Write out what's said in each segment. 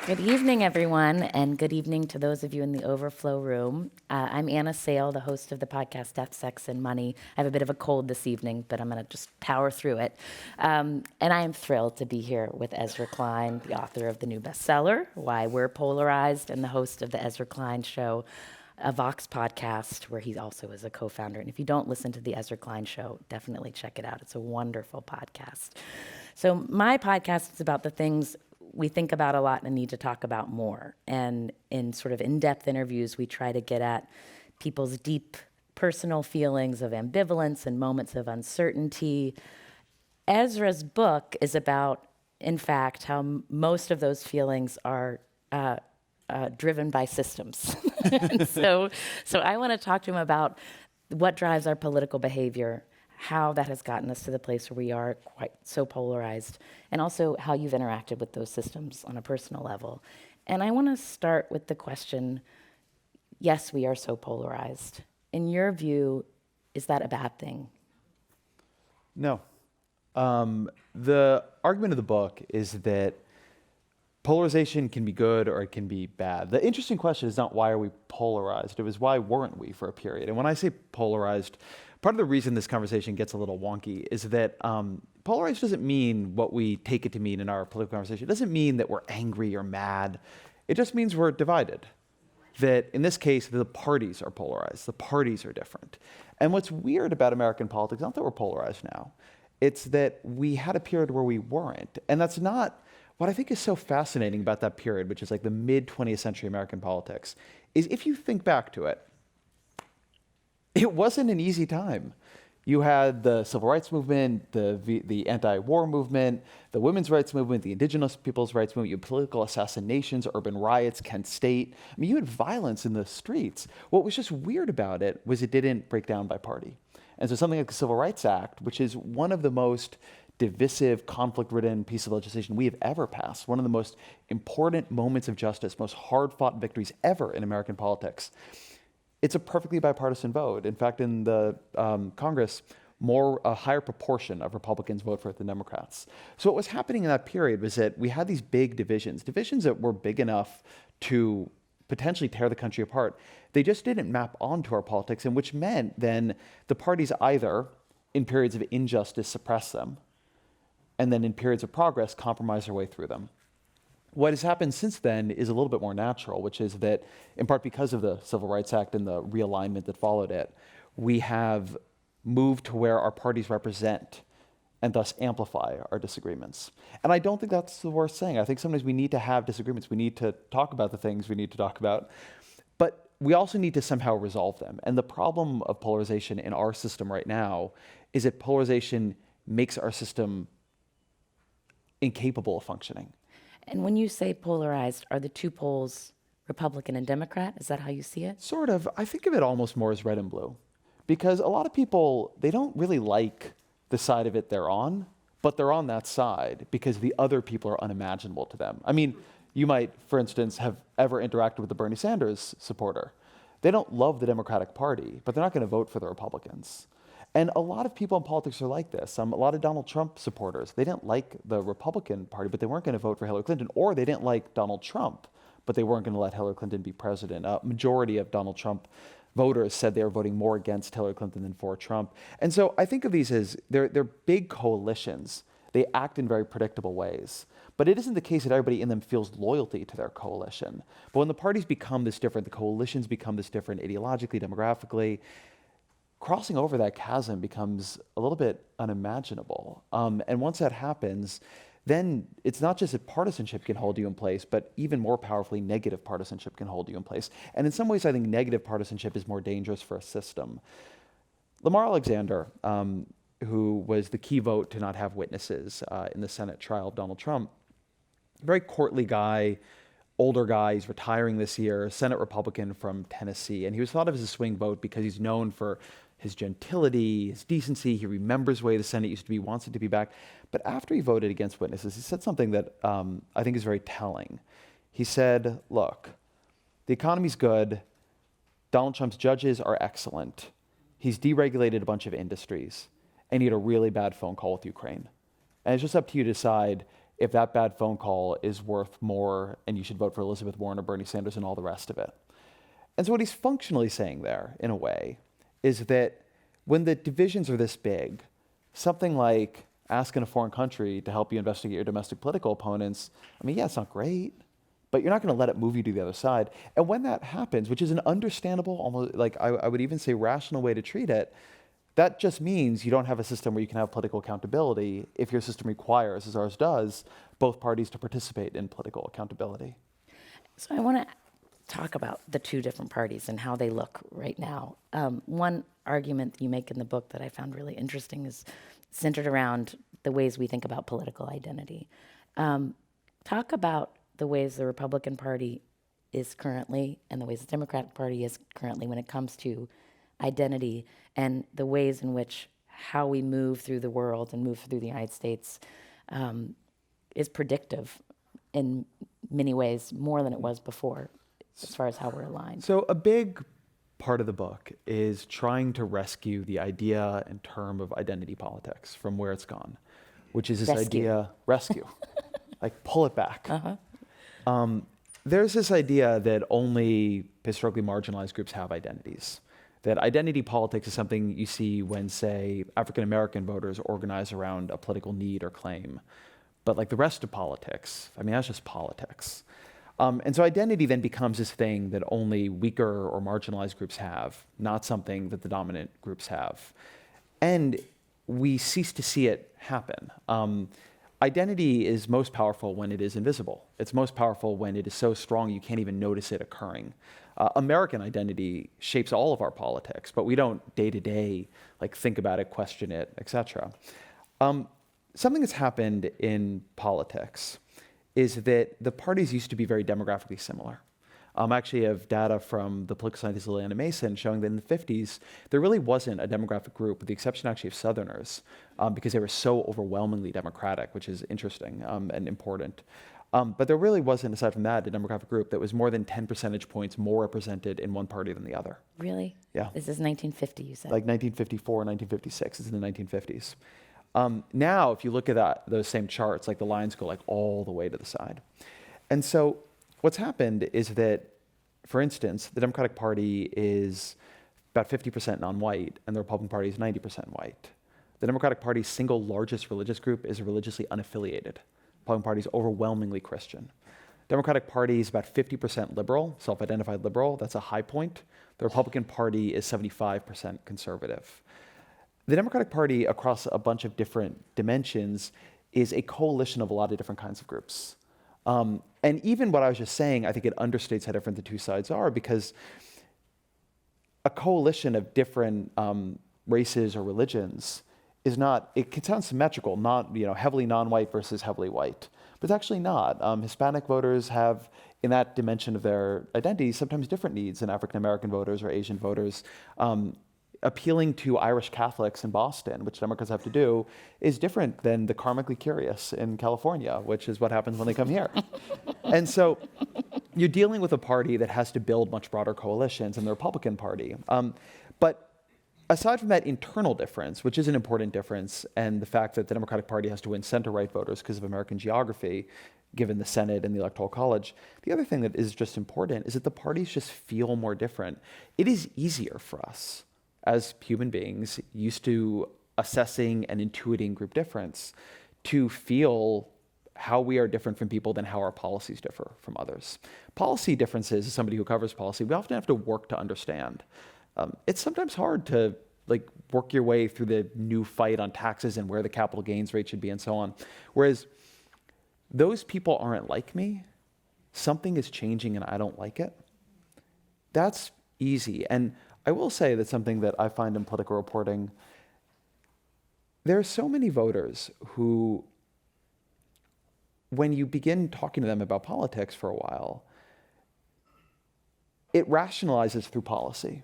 Good evening, everyone, and good evening to those of you in the overflow room. I'm Anna Sale, the host of the podcast Death, Sex, and Money. I have a bit of a cold this evening, but I'm going to just power through it. And I am thrilled to be here with Ezra Klein, the author of the new bestseller, Why We're Polarized, and the host of the Ezra Klein Show, a Vox podcast, where he also is a co-founder. And if you don't listen to the Ezra Klein Show, definitely check it out. It's a wonderful podcast. So my podcast is about the things we think about a lot and need to talk about more. And in sort of in-depth interviews, we try to get at people's deep personal feelings of ambivalence and moments of uncertainty. Ezra's book is about, in fact, how most of those feelings are driven by systems. so I want to talk to him about what drives our political behavior, how that has gotten us to the place where we are quite so polarized, and also how you've interacted with those systems on a personal level. And I want to start with the question, yes, we are so polarized. In your view, is that a bad thing? No. The argument of the book is that polarization can be good or it can be bad. The interesting question is not why are we polarized, it was why weren't we for a period. And when I say polarized, part of the reason this conversation gets a little wonky is that polarized doesn't mean what we take it to mean in our political conversation. It doesn't mean that we're angry or mad. It just means we're divided. That in this case, the parties are polarized. The parties are different. And what's weird about American politics, not that we're polarized now, it's that we had a period where we weren't. And that's not, what I think is so fascinating about that period, which is like the mid-20th century American politics, is if you think back to it, it wasn't an easy time. You had the civil rights movement, the anti-war movement, the women's rights movement, the indigenous people's rights movement, you had political assassinations, urban riots, Kent State. I mean, you had violence in the streets. What was just weird about it was it didn't break down by party. And so something like the Civil Rights Act, which is one of the most divisive, conflict-ridden piece of legislation we have ever passed, one of the most important moments of justice, most hard-fought victories ever in American politics, it's a perfectly bipartisan vote. In fact, in the Congress, a higher proportion of Republicans vote for it than Democrats. So what was happening in that period was that we had these big divisions that were big enough to potentially tear the country apart. They just didn't map onto our politics, and which meant then the parties either, in periods of injustice, suppress them, and then in periods of progress, compromise their way through them. What has happened since then is a little bit more natural, which is that, in part because of the Civil Rights Act and the realignment that followed it, we have moved to where our parties represent and thus amplify our disagreements. And I don't think that's the worst thing. I think sometimes we need to have disagreements. We need to talk about the things we need to talk about. But we also need to somehow resolve them. And the problem of polarization in our system right now is that polarization makes our system incapable of functioning. And when you say polarized, are the two poles Republican and Democrat? Is that how you see it? Sort of. I think of it almost more as red and blue. Because a lot of people, they don't really like the side of it they're on, but they're on that side because the other people are unimaginable to them. I mean, you might, for instance, have ever interacted with a Bernie Sanders supporter. They don't love the Democratic Party, but they're not going to vote for the Republicans. And a lot of people in politics are like this. A lot of Donald Trump supporters, they didn't like the Republican Party, but they weren't going to vote for Hillary Clinton, or they didn't like Donald Trump, but they weren't going to let Hillary Clinton be president. A majority of Donald Trump voters said they were voting more against Hillary Clinton than for Trump. And so I think of these as they're big coalitions. They act in very predictable ways. But it isn't the case that everybody in them feels loyalty to their coalition. But when the parties become this different, the coalitions become this different ideologically, demographically, crossing over that chasm becomes a little bit unimaginable. And once that happens, then it's not just that partisanship can hold you in place, but even more powerfully, negative partisanship can hold you in place. And in some ways, I think negative partisanship is more dangerous for a system. Lamar Alexander, who was the key vote to not have witnesses in the Senate trial of Donald Trump, very courtly guy, older guy, he's retiring this year, Senate Republican from Tennessee. And he was thought of as a swing vote because he's known for his gentility, his decency. He remembers the way the Senate used to be, wants it to be back. But after he voted against witnesses, he said something that I think is very telling. He said, look, the economy's good. Donald Trump's judges are excellent. He's deregulated a bunch of industries. And he had a really bad phone call with Ukraine. And it's just up to you to decide, if that bad phone call is worth more and you should vote for Elizabeth Warren or Bernie Sanders and all the rest of it. And so what he's functionally saying there, in a way, is that when the divisions are this big, something like asking a foreign country to help you investigate your domestic political opponents, I mean, yeah, it's not great, but you're not going to let it move you to the other side. And when that happens, which is an understandable, almost like I would even say rational way to treat it, that just means you don't have a system where you can have political accountability if your system requires, as ours does, both parties to participate in political accountability. So I want to talk about the two different parties and how they look right now. One argument that you make in the book that I found really interesting is centered around the ways we think about political identity. Talk about the ways the Republican Party is currently and the ways the Democratic Party is currently when it comes to identity and the ways in which how we move through the world and move through the United States is predictive in many ways more than it was before as far as how we're aligned. So a big part of the book is trying to rescue the idea and term of identity politics from where it's gone, which is this rescue, like pull it back. There's this idea that only historically marginalized groups have identities. That identity politics is something you see when, say, African American voters organize around a political need or claim. But like the rest of politics, I mean, that's just politics. And so identity then becomes this thing that only weaker or marginalized groups have, not something that the dominant groups have. And we cease to see it happen. Identity is most powerful when it is invisible. It's most powerful when it is so strong you can't even notice it occurring. American identity shapes all of our politics, but we don't day to day like think about it, question it, etc. Something that's happened in politics is that the parties used to be very demographically similar. I actually have data from the political scientist Liliana Mason showing that in the 50s, there really wasn't a demographic group, with the exception actually of Southerners, because they were so overwhelmingly Democratic, which is interesting and important. But there really wasn't, aside from that, a demographic group that was more than 10 percentage points more represented in one party than the other. Really? Yeah. This is 1950, you said? Like 1954, 1956, it's in the 1950s. Now, if you look at those same charts, like the lines go like all the way to the side. And so what's happened is that, for instance, the Democratic Party is about 50% non-white, and the Republican Party is 90% white. The Democratic Party's single largest religious group is religiously unaffiliated. The Republican Party is overwhelmingly Christian. Democratic Party is about 50% liberal, self-identified liberal. That's a high point. The Republican Party is 75% conservative. The Democratic Party, across a bunch of different dimensions, is a coalition of a lot of different kinds of groups. And even what I was just saying, I think it understates how different the two sides are, because a coalition of different races or religions is not, it can sound symmetrical, not heavily non-white versus heavily white, but it's actually not. Hispanic voters have, in that dimension of their identity, sometimes different needs than African American voters or Asian voters. Appealing to Irish Catholics in Boston, which Democrats have to do, is different than the karmically curious in California, which is what happens when they come here. And so you're dealing with a party that has to build much broader coalitions than the Republican Party. But aside from that internal difference, which is an important difference, and the fact that the Democratic Party has to win center-right voters because of American geography, given the Senate and the Electoral College, the other thing that is just important is that the parties just feel more different. It is easier for us as human beings used to assessing and intuiting group difference to feel how we are different from people than how our policies differ from others. Policy differences, as somebody who covers policy, we often have to work to understand. It's sometimes hard to work your way through the new fight on taxes and where the capital gains rate should be and so on. Whereas those people aren't like me, something is changing and I don't like it. That's easy. And I will say that something that I find in political reporting, there are so many voters who, when you begin talking to them about politics for a while, it rationalizes through policy.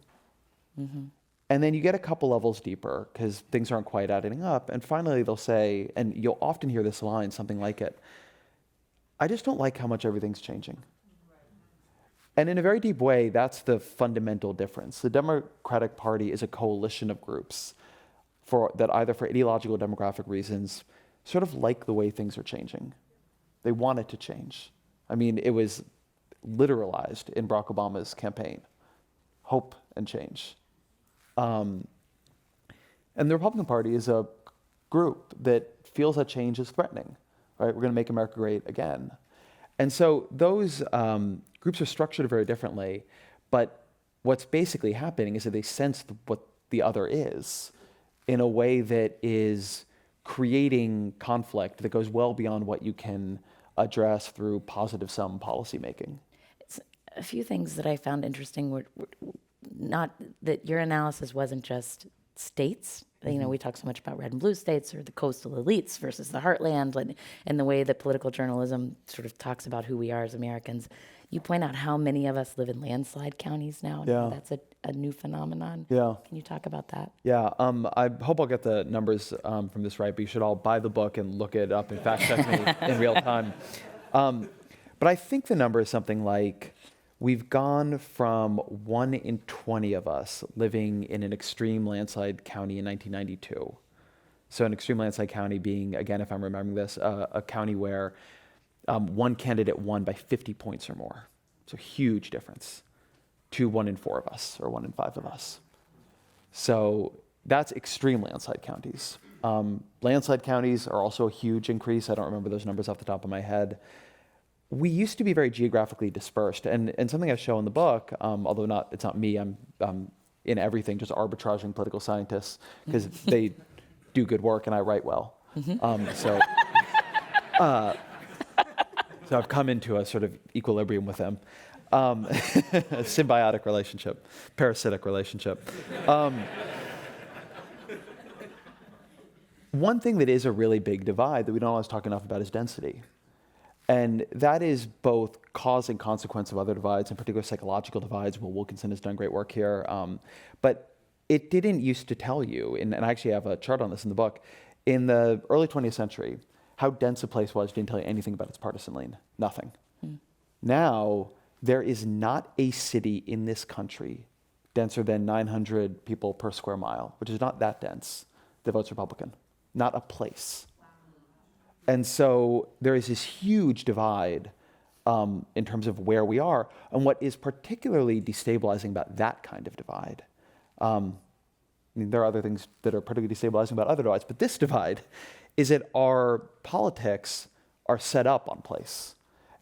Mm-hmm. And then you get a couple levels deeper because things aren't quite adding up. And finally they'll say, and you'll often hear this line, something like it, I just don't like how much everything's changing. And in a very deep way, that's the fundamental difference. The Democratic Party is a coalition of groups that either for ideological or demographic reasons sort of like the way things are changing. They want it to change. I mean, it was literalized in Barack Obama's campaign, hope and change. And the Republican Party is a group that feels that change is threatening, right? We're going to make America great again. And so those groups are structured very differently, but what's basically happening is that they sense what the other is in a way that is creating conflict that goes well beyond what you can address through positive sum policymaking. It's a few things that I found interesting were not that your analysis wasn't just states. You know, we talk so much about red and blue states or the coastal elites versus the heartland, and the way that political journalism sort of talks about who we are as Americans. You point out how many of us live in landslide counties now. And Yeah. that's a new phenomenon. Yeah. Can you talk about that? Yeah, I hope I'll get the numbers from this right, but you should all buy the book and look it up and fact check me in real time. But I think the number is something like we've gone from 1 in 20 of us living in an extreme landslide county in 1992. So an extreme landslide county being, again, if I'm remembering this, a county where one candidate won by 50 points or more. So huge difference to 1 in 4 of us or 1 in 5 of us. So that's extreme landslide counties. Landslide counties are also a huge increase. I don't remember those numbers off the top of my head. We used to be very geographically dispersed, and something I show in the book, although it's not me, I'm in everything, just arbitraging political scientists, because they do good work and I write well. So I've come into a sort of equilibrium with them. A symbiotic relationship, parasitic relationship. One thing that is a really big divide that we don't always talk enough about is density. And that is both cause and consequence of other divides, in particular psychological divides. Will Wilkinson has done great work here. But it didn't used to tell you, and I actually have a chart on this in the book, in the early 20th century, how dense a place was didn't tell you anything about its partisan lean. Nothing. Now, there is not a city in this country denser than 900 people per square mile, which is not that dense, that votes Republican. Not a place. And so there is this huge divide in terms of where we are. And what is particularly destabilizing about that kind of divide, I mean, there are other things that are particularly destabilizing about other divides, but this divide is that our politics are set up on place.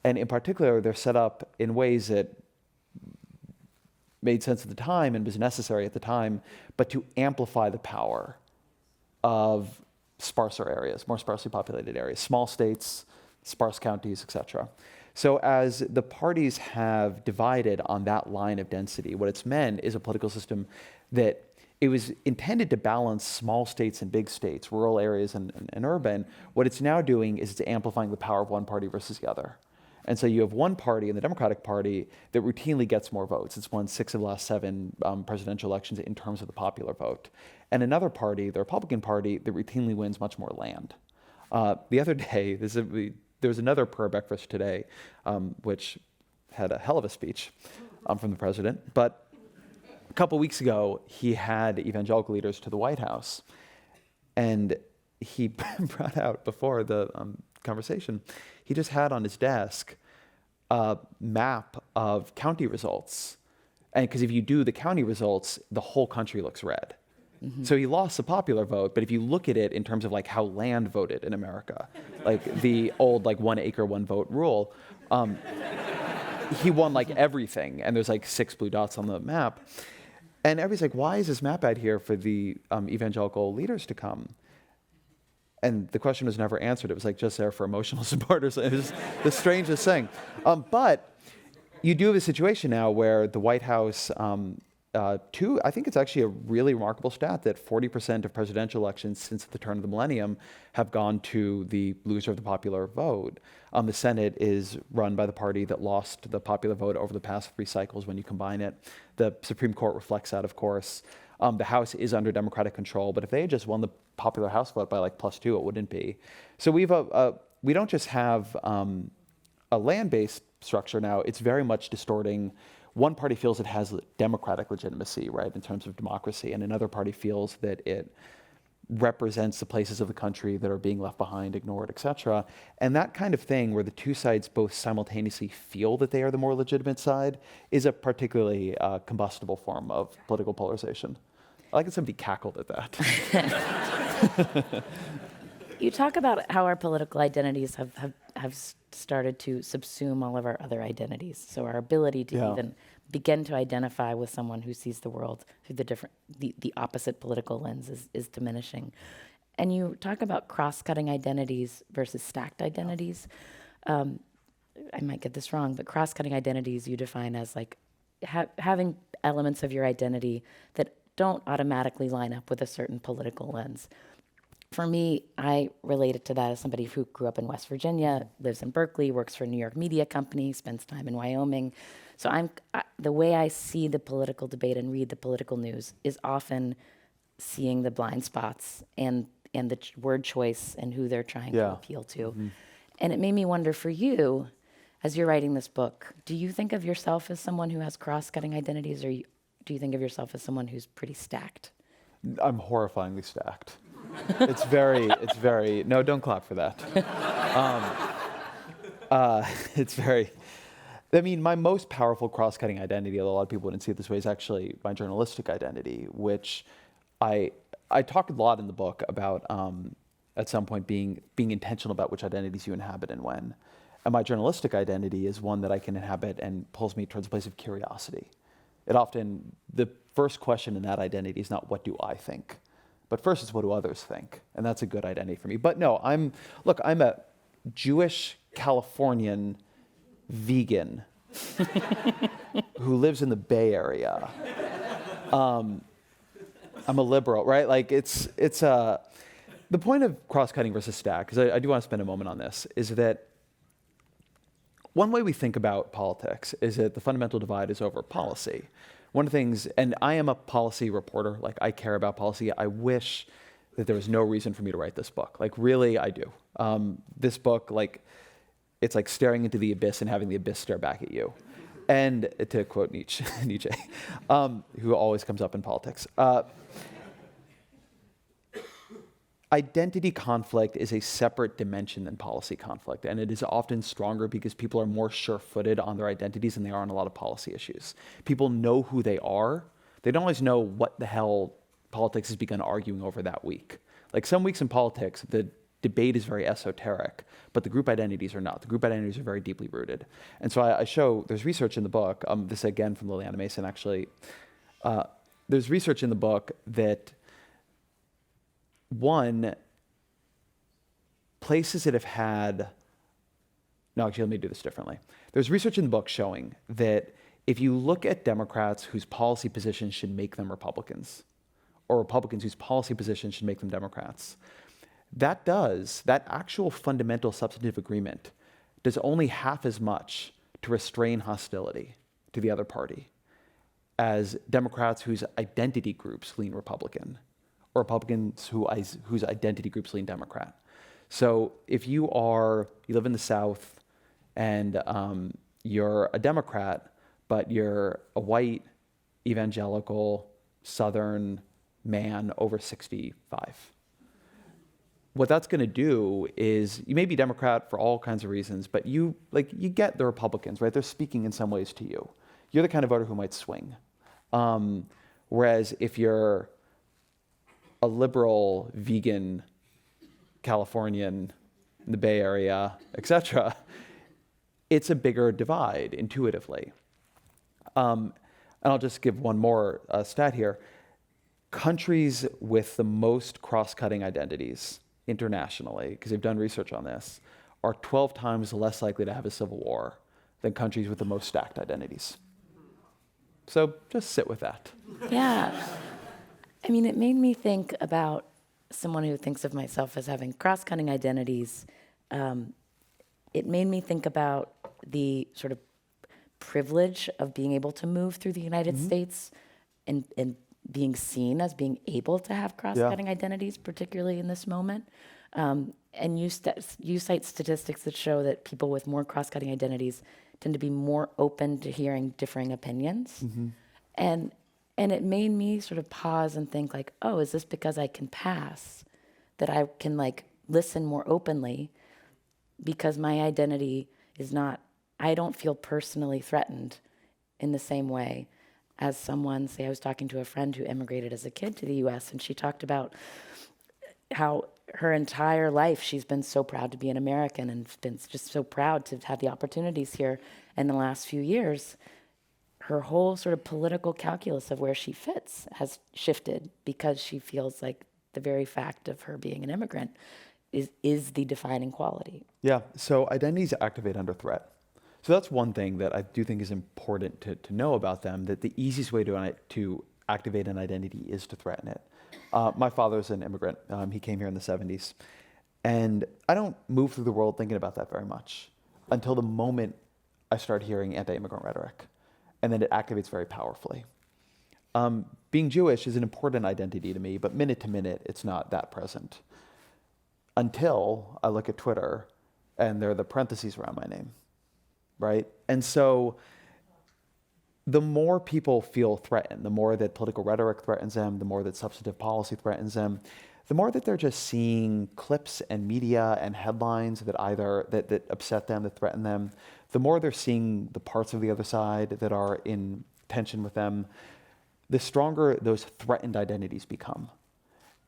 And in particular, they're set up in ways that made sense at the time and was necessary at the time, but to amplify the power of sparser areas, more sparsely populated areas, small states, sparse counties, etc. So as the parties have divided on that line of density, what it's meant is a political system that it was intended to balance small states and big states, rural areas and urban. What it's now doing is it's amplifying the power of one party versus the other. And so you have one party in the Democratic Party that routinely gets more votes. It's won 6 of the last 7 presidential elections in terms of the popular vote. And another party, the Republican Party, that routinely wins much more land. The other day, there was another prayer breakfast today, which had a hell of a speech from the president. But a couple weeks ago, he had evangelical leaders to the White House. And he brought out, before the conversation, he just had on his desk a map of county results. And because if you do the county results, the whole country looks red. So he lost the popular vote, but if you look at it in terms of like how land voted in America, like the old like 1 acre, 1 vote rule, he won like everything. And there's like 6 blue dots on the map. And everybody's like, why is this map out here for the evangelical leaders to come? And the question was never answered. It was like just there for emotional support or something. It was the strangest thing. But you do have a situation now where the White House, I think it's actually a really remarkable stat that 40% of presidential elections since the turn of the millennium have gone to the loser of the popular vote. The Senate is run by the party that lost the popular vote over the past 3 cycles when you combine it. The Supreme Court reflects that, of course. The House is under Democratic control, but if they had just won the popular House vote by like +2, it wouldn't be. So we don't just have a land-based structure now, it's very much distorting. One party feels it has democratic legitimacy, right, in terms of democracy, and another party feels that it represents the places of the country that are being left behind, ignored, etc. And that kind of thing, where the two sides both simultaneously feel that they are the more legitimate side, is a particularly combustible form of political polarization. I like that somebody cackled at that. You talk about how our political identities have started to subsume all of our other identities. So our ability to even begin to identify with someone who sees the world through the opposite political lens is diminishing. And you talk about cross-cutting identities versus stacked identities. I might get this wrong, but cross-cutting identities you define as like having elements of your identity that don't automatically line up with a certain political lens. For me, I related to that as somebody who grew up in West Virginia, lives in Berkeley, works for a New York media company, spends time in Wyoming. So the way I see the political debate and read the political news is often seeing the blind spots and the word choice and who they're trying to appeal to. Mm-hmm. And it made me wonder, for you, as you're writing this book, do you think of yourself as someone who has cross-cutting identities, or do you think of yourself as someone who's pretty stacked? I'm horrifyingly stacked. It's very, no, don't clap for that. It's very, I mean, my most powerful cross-cutting identity, although a lot of people wouldn't see it this way, is actually my journalistic identity, which I talk a lot in the book about at some point being intentional about which identities you inhabit and when. And my journalistic identity is one that I can inhabit and pulls me towards a place of curiosity. The first question in that identity is not what do I think, but first it's what do others think, and that's a good identity for me. But no, I'm a Jewish Californian vegan who lives in the Bay Area. I'm a liberal, right? Like the point of cross-cutting versus stack, because I do want to spend a moment on this, is that one way we think about politics is that the fundamental divide is over policy. One of the things, and I am a policy reporter, like I care about policy. I wish that there was no reason for me to write this book. Like really, I do. This book, like, it's like staring into the abyss and having the abyss stare back at you. And to quote Nietzsche, who always comes up in politics. Identity conflict is a separate dimension than policy conflict, and it is often stronger because people are more sure-footed on their identities than they are on a lot of policy issues. People know who they are. They don't always know what the hell politics has begun arguing over that week. Like some weeks in politics, the debate is very esoteric, but the group identities are not. The group identities are very deeply rooted. And so I show, there's research in the book, this again from Liliana Mason actually, there's research in the book that places that have had, no, actually, let me do this differently. There's research in the book showing that if you look at Democrats whose policy positions should make them Republicans, or Republicans whose policy positions should make them Democrats, that actual fundamental substantive agreement does only half as much to restrain hostility to the other party as Democrats whose identity groups lean Republican, or Republicans whose identity groups lean Democrat. So if you live in the South and you're a Democrat, but you're a white, evangelical, Southern man over 65, what that's going to do is, you may be Democrat for all kinds of reasons, but you get the Republicans, right? They're speaking in some ways to you. You're the kind of voter who might swing. Whereas if you're a liberal, vegan, Californian in the Bay Area, etc., it's a bigger divide intuitively. And I'll just give one more stat here. Countries with the most cross-cutting identities internationally, because they've done research on this, are 12 times less likely to have a civil war than countries with the most stacked identities. So just sit with that. Yeah. I mean, it made me think about someone who thinks of myself as having cross-cutting identities. It made me think about the sort of privilege of being able to move through the United States and being seen as being able to have cross-cutting identities, particularly in this moment. And you cite statistics that show that people with more cross-cutting identities tend to be more open to hearing differing opinions. And And it made me sort of pause and think like, oh, is this because I can pass? That I can like listen more openly because my identity is not, I don't feel personally threatened in the same way as someone, say I was talking to a friend who immigrated as a kid to the US, and she talked about how her entire life she's been so proud to be an American and been just so proud to have the opportunities here. And in the last few years, her whole sort of political calculus of where she fits has shifted because she feels like the very fact of her being an immigrant is the defining quality. Yeah, so identities activate under threat. So that's one thing that I do think is important to know about them, that the easiest way to activate an identity is to threaten it. My father's an immigrant. He came here in the 70s. And I don't move through the world thinking about that very much until the moment I start hearing anti-immigrant rhetoric. And then it activates very powerfully. Being Jewish is an important identity to me, but minute to minute, it's not that present. Until I look at Twitter and there are the parentheses around my name, right? And so the more people feel threatened, the more that political rhetoric threatens them, the more that substantive policy threatens them, the more that they're just seeing clips and media and headlines that either that upset them, that threaten them, the more they're seeing the parts of the other side that are in tension with them, the stronger those threatened identities become.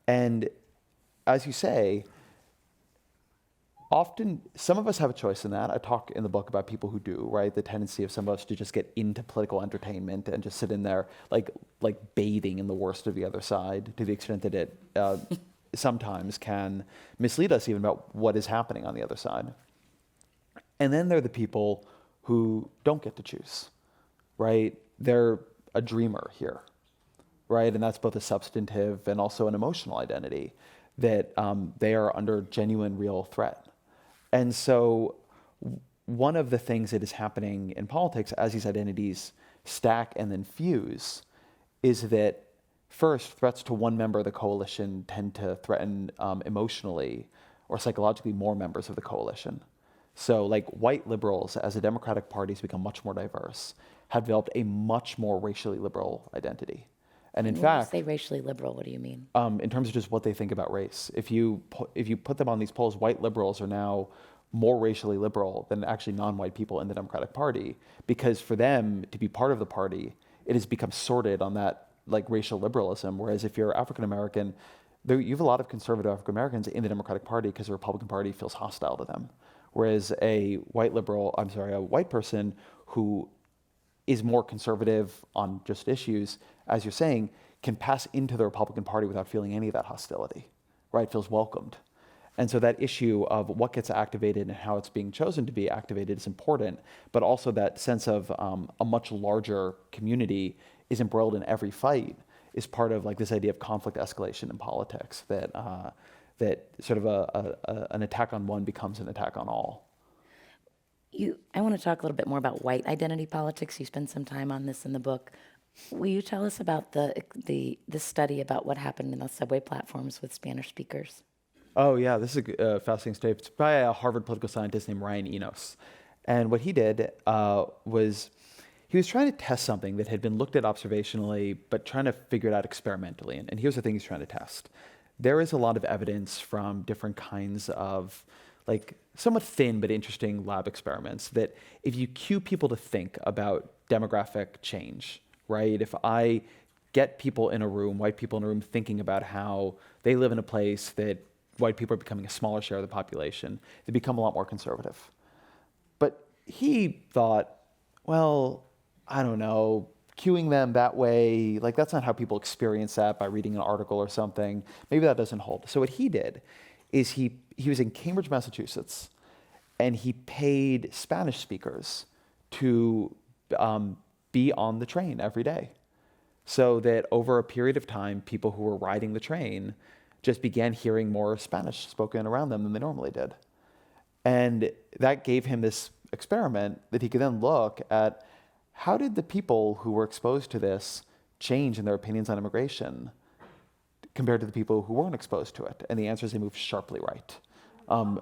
And as you say, often some of us have a choice in that. I talk in the book about people who do, right? The tendency of some of us to just get into political entertainment and just sit in there like bathing in the worst of the other side, to the extent that it sometimes can mislead us even about what is happening on the other side. And then there are the people who don't get to choose, right? They're a dreamer here, right? And that's both a substantive and also an emotional identity, that they are under genuine, real threat. And so one of the things that is happening in politics as these identities stack and then fuse is that first, threats to one member of the coalition tend to threaten emotionally or psychologically more members of the coalition. So like white liberals, as the Democratic Party has become much more diverse, have developed a much more racially liberal identity. And in fact, when you say racially liberal, what do you mean? in terms of just what they think about race, if you put them on these polls, white liberals are now more racially liberal than actually non-white people in the Democratic Party, because for them to be part of the party, it has become sorted on that like racial liberalism. Whereas if you're African American, you have a lot of conservative African Americans in the Democratic Party because the Republican Party feels hostile to them. Whereas a white person who is more conservative on just issues, as you're saying, can pass into the Republican Party without feeling any of that hostility, right? Feels welcomed. And so that issue of what gets activated and how it's being chosen to be activated is important, but also that sense of a much larger community is embroiled in every fight is part of like this idea of conflict escalation in politics, that sort of an attack on one becomes an attack on all. I want to talk a little bit more about white identity politics. You spend some time on this in the book. Will you tell us about the study about what happened in the subway platforms with Spanish speakers? Oh yeah, this is a fascinating study. It's by a Harvard political scientist named Ryan Enos. And what he did was he was trying to test something that had been looked at observationally, but trying to figure it out experimentally. And here's the thing he's trying to test. There is a lot of evidence from different kinds of like somewhat thin but interesting lab experiments that if you cue people to think about demographic change, right? If I get people in a room, white people in a room, thinking about how they live in a place that white people are becoming a smaller share of the population, they become a lot more conservative. But he thought, well, I don't know, cueing them that way, like that's not how people experience that by reading an article or something. Maybe that doesn't hold. So what he did is he was in Cambridge, Massachusetts, and he paid Spanish speakers to be on the train every day, so that over a period of time, people who were riding the train just began hearing more Spanish spoken around them than they normally did. And that gave him this experiment that he could then look at how did the people who were exposed to this change in their opinions on immigration compared to the people who weren't exposed to it? And the answer is they moved sharply right. And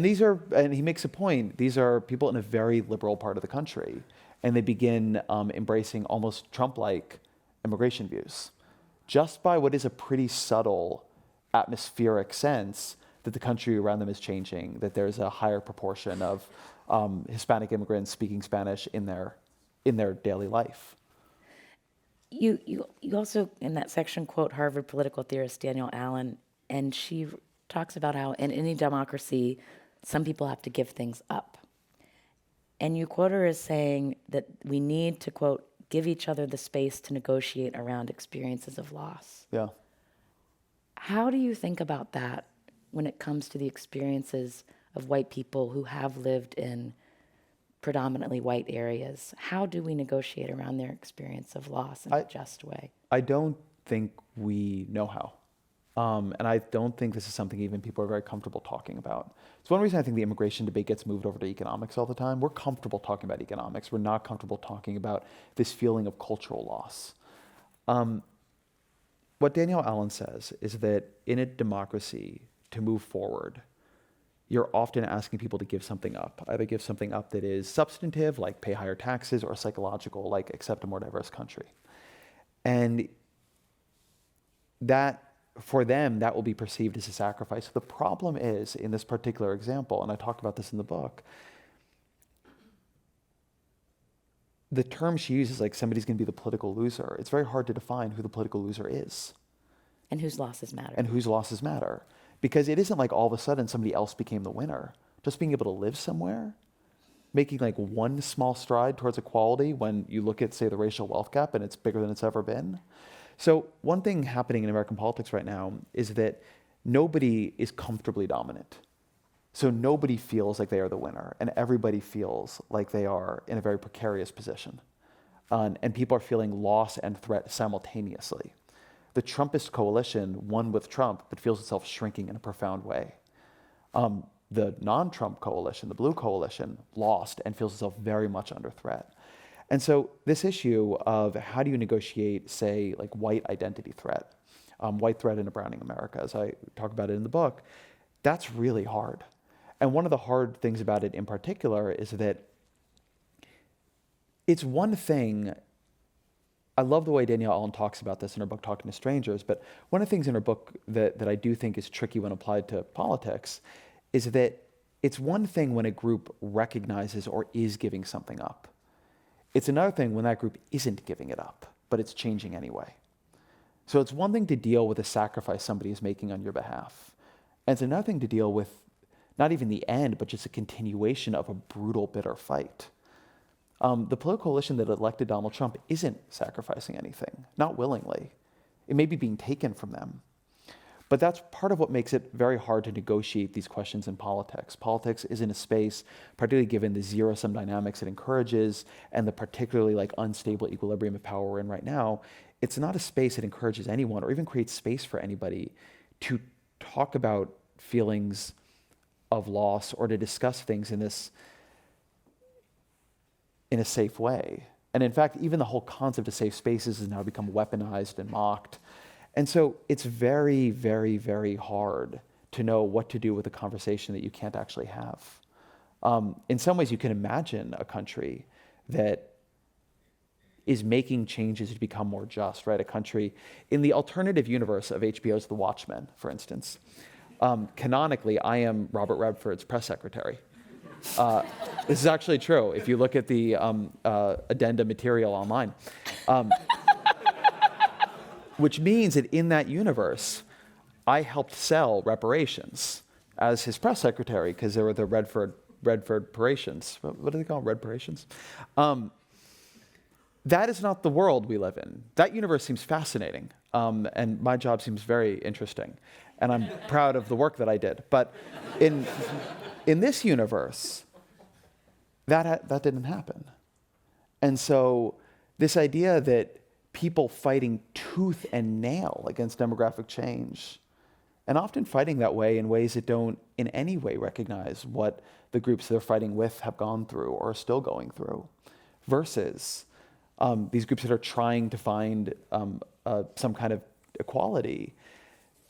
he makes a point, these are people in a very liberal part of the country. and they begin embracing almost Trump-like immigration views, just by what is a pretty subtle atmospheric sense that the country around them is changing, that there's a higher proportion of Hispanic immigrants speaking Spanish in their daily life. You also, in that section, quote Harvard political theorist Danielle Allen, and she talks about how in any democracy, some people have to give things up. And you quote her as saying that we need to, quote, give each other the space to negotiate around experiences of loss. Yeah. How do you think about that when it comes to the experiences of white people who have lived in predominantly white areas? How do we negotiate around their experience of loss in a just way? I don't think we know how. And I don't think this is something even people are very comfortable talking about. It's one reason I think the immigration debate gets moved over to economics all the time. We're comfortable talking about economics. We're not comfortable talking about this feeling of cultural loss. What Danielle Allen says is that in a democracy, to move forward, you're often asking people to give something up. Either give something up that is substantive, like pay higher taxes, or psychological, like accept a more diverse country. And that, for them, that will be perceived as a sacrifice. The problem is, in this particular example, and I talk about this in the book, the term she uses, like somebody's going to be the political loser, it's very hard to define who the political loser is. And whose losses matter. And whose losses matter. Because it isn't like all of a sudden somebody else became the winner. Just being able to live somewhere, making like one small stride towards equality when you look at, say, the racial wealth gap and it's bigger than it's ever been. So one thing happening in American politics right now is that nobody is comfortably dominant. So nobody feels like they are the winner, and everybody feels like they are in a very precarious position. And people are feeling loss and threat simultaneously. The Trumpist coalition won with Trump, but feels itself shrinking in a profound way. The non-Trump coalition, the blue coalition, lost and feels itself very much under threat. And so this issue of how do you negotiate, say, like white identity threat, white threat in a Browning America, as I talk about it in the book, that's really hard. And one of the hard things about it in particular is that it's one thing. I love the way Danielle Allen talks about this in her book, Talking to Strangers, but one of the things in her book that I do think is tricky when applied to politics is that it's one thing when a group recognizes or is giving something up. It's another thing when that group isn't giving it up, but it's changing anyway. So it's one thing to deal with a sacrifice somebody is making on your behalf. And it's another thing to deal with not even the end, but just a continuation of a brutal, bitter fight. The political coalition that elected Donald Trump isn't sacrificing anything, not willingly. It may be being taken from them. But that's part of what makes it very hard to negotiate these questions in politics. Politics isn't a space, particularly given the zero-sum dynamics it encourages and the particularly like unstable equilibrium of power we're in right now. It's not a space that encourages anyone or even creates space for anybody to talk about feelings of loss or to discuss things in a safe way. And in fact, even the whole concept of safe spaces has now become weaponized and mocked. And so it's very, very, very hard to know what to do with a conversation that you can't actually have. In some ways, you can imagine a country that is making changes to become more just, right? A country in the alternative universe of HBO's The Watchmen, for instance. Canonically, I am Robert Redford's press secretary. This is actually true if you look at the addenda material online. Which means that in that universe, I helped sell reparations as his press secretary because there were the Redford reparations. What do they call them? Reparations? That is not the world we live in. That universe seems fascinating, and my job seems very interesting, and I'm proud of the work that I did. But in this universe, that didn't happen. And so this idea that people fighting tooth and nail against demographic change, and often fighting that way in ways that don't in any way recognize what the groups they're fighting with have gone through or are still going through, versus these groups that are trying to find some kind of equality.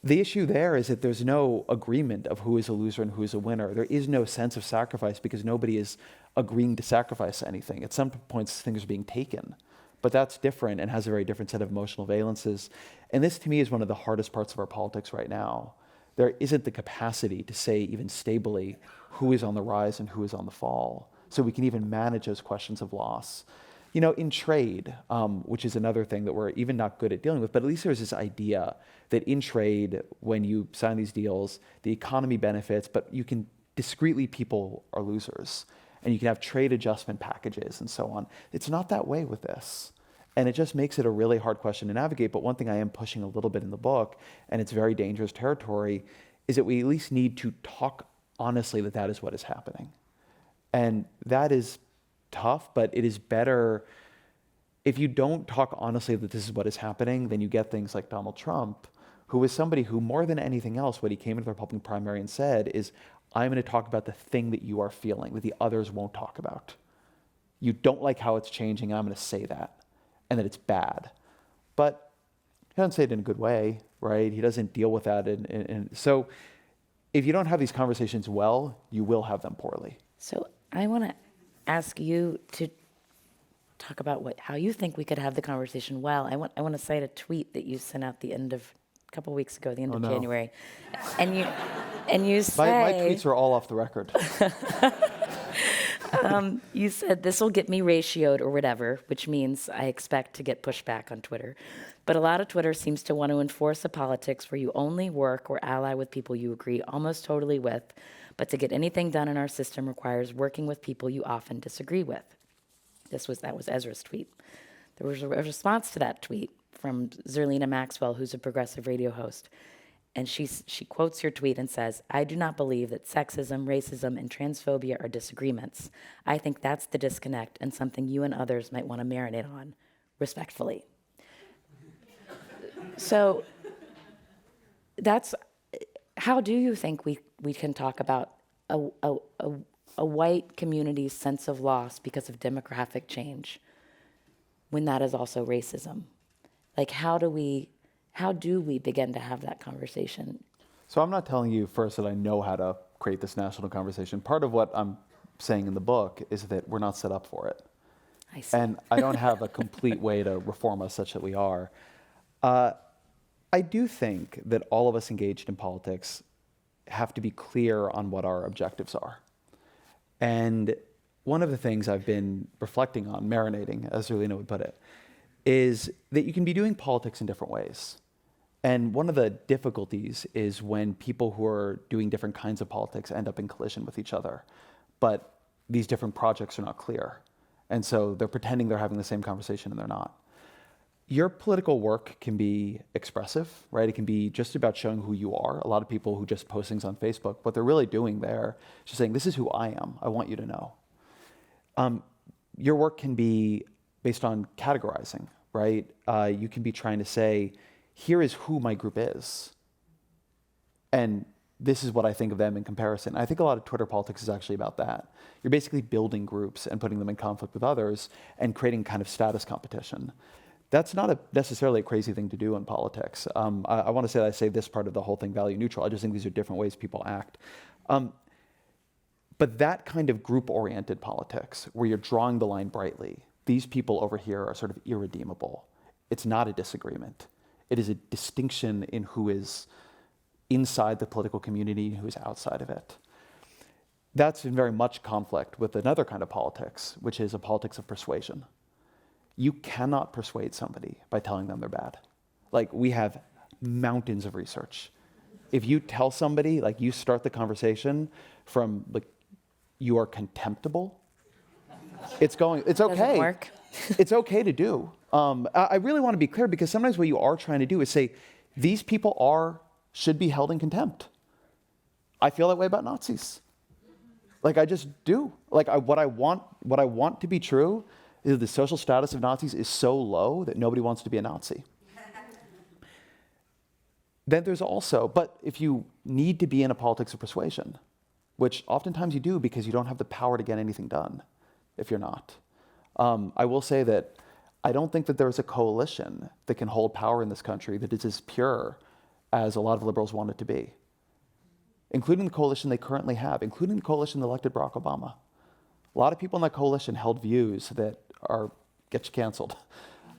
The issue there is that there's no agreement of who is a loser and who is a winner. There is no sense of sacrifice because nobody is agreeing to sacrifice anything. At some points, things are being taken. But that's different and has a very different set of emotional valences. And this, to me, is one of the hardest parts of our politics right now. There isn't the capacity to say even stably who is on the rise and who is on the fall, so we can even manage those questions of loss. You know, in trade, which is another thing that we're even not good at dealing with, but at least there's this idea that in trade, when you sign these deals, the economy benefits, but you can discreetly, people are losers. And you can have trade adjustment packages and so on. It's not that way with this. And it just makes it a really hard question to navigate. But one thing I am pushing a little bit in the book, and it's very dangerous territory, is that we at least need to talk honestly that that is what is happening. And that is tough, but it is better if you don't talk honestly that this is what is happening, then you get things like Donald Trump, who is somebody who, more than anything else, what he came into the Republican primary and said is, I'm going to talk about the thing that you are feeling, that the others won't talk about. You don't like how it's changing, I'm going to say that, and that it's bad. But he doesn't say it in a good way, right? He doesn't deal with that. And so if you don't have these conversations well, you will have them poorly. So I want to ask you to talk about how you think we could have the conversation well. I want to cite a tweet that you sent out a couple weeks ago, the end of January, and you say my tweets are all off the record. You said this will get me ratioed or whatever, which means I expect to get pushback on Twitter. But a lot of Twitter seems to want to enforce a politics where you only work or ally with people you agree almost totally with, but to get anything done in our system requires working with people you often disagree with. That was Ezra's tweet. There was a response to that tweet from Zerlina Maxwell, who's a progressive radio host. And she quotes your tweet and says, I do not believe that sexism, racism, and transphobia are disagreements. I think that's the disconnect and something you and others might want to marinate on, respectfully. So how do you think we can talk about a white community's sense of loss because of demographic change when that is also racism? Like, how do we begin to have that conversation? So I'm not telling you first that I know how to create this national conversation. Part of what I'm saying in the book is that we're not set up for it. I see. And I don't have a complete way to reform us such that we are. I do think that all of us engaged in politics have to be clear on what our objectives are. And one of the things I've been reflecting on, marinating, as Zerlina would put it, is that you can be doing politics in different ways. And one of the difficulties is when people who are doing different kinds of politics end up in collision with each other, but these different projects are not clear. And so they're pretending they're having the same conversation and they're not. Your political work can be expressive, right? It can be just about showing who you are. A lot of people who just post things on Facebook, what they're really doing there is just saying, this is who I am. I want you to know. Your work can be based on categorizing, right? You can be trying to say, here is who my group is. And this is what I think of them in comparison. I think a lot of Twitter politics is actually about that. You're basically building groups and putting them in conflict with others and creating kind of status competition. That's not necessarily a crazy thing to do in politics. I want to say that I say this part of the whole thing value neutral. I just think these are different ways people act. But that kind of group-oriented politics, where you're drawing the line brightly, these people over here are sort of irredeemable. It's not a disagreement. It is a distinction in who is inside the political community and who is outside of it. That's in very much conflict with another kind of politics, which is a politics of persuasion. You cannot persuade somebody by telling them they're bad. Like, we have mountains of research. If you tell somebody, like, you start the conversation from, like, you are contemptible, it's okay. Doesn't work. It's okay to do. I really want to be clear, because sometimes what you are trying to do is say, these people should be held in contempt. I feel that way about Nazis. Like, I just do. Like, what I want to be true is that the social status of Nazis is so low that nobody wants to be a Nazi. Then there's also, but if you need to be in a politics of persuasion, which oftentimes you do because you don't have the power to get anything done if you're not. I will say that I don't think that there's a coalition that can hold power in this country that is as pure as a lot of liberals want it to be, including the coalition they currently have, including the coalition that elected Barack Obama. A lot of people in that coalition held views that get you canceled.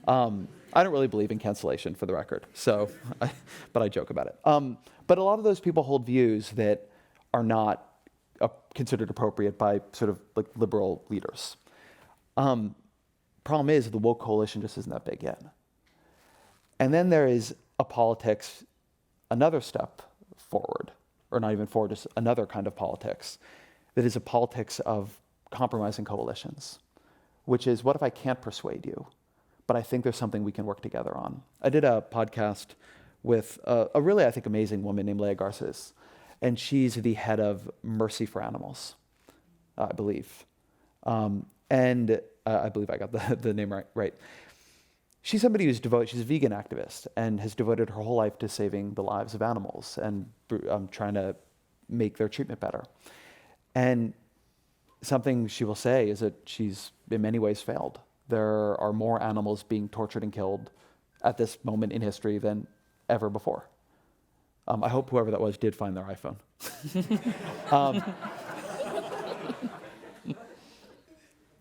I don't really believe in cancellation, for the record, but I joke about it. But a lot of those people hold views that are not considered appropriate by sort of like liberal leaders. Problem is, the woke coalition just isn't that big yet. And then there is a politics, another step forward, or not even forward, just another kind of politics, that is a politics of compromising coalitions, which is, what if I can't persuade you, but I think there's something we can work together on? I did a podcast with a really, I think, amazing woman named Leah Garces, and she's the head of Mercy for Animals, I believe. I believe I got the name right. She's somebody who's devoted, she's a vegan activist and has devoted her whole life to saving the lives of animals and trying to make their treatment better. And something she will say is that she's in many ways failed. There are more animals being tortured and killed at this moment in history than ever before. I hope whoever that was did find their iPhone.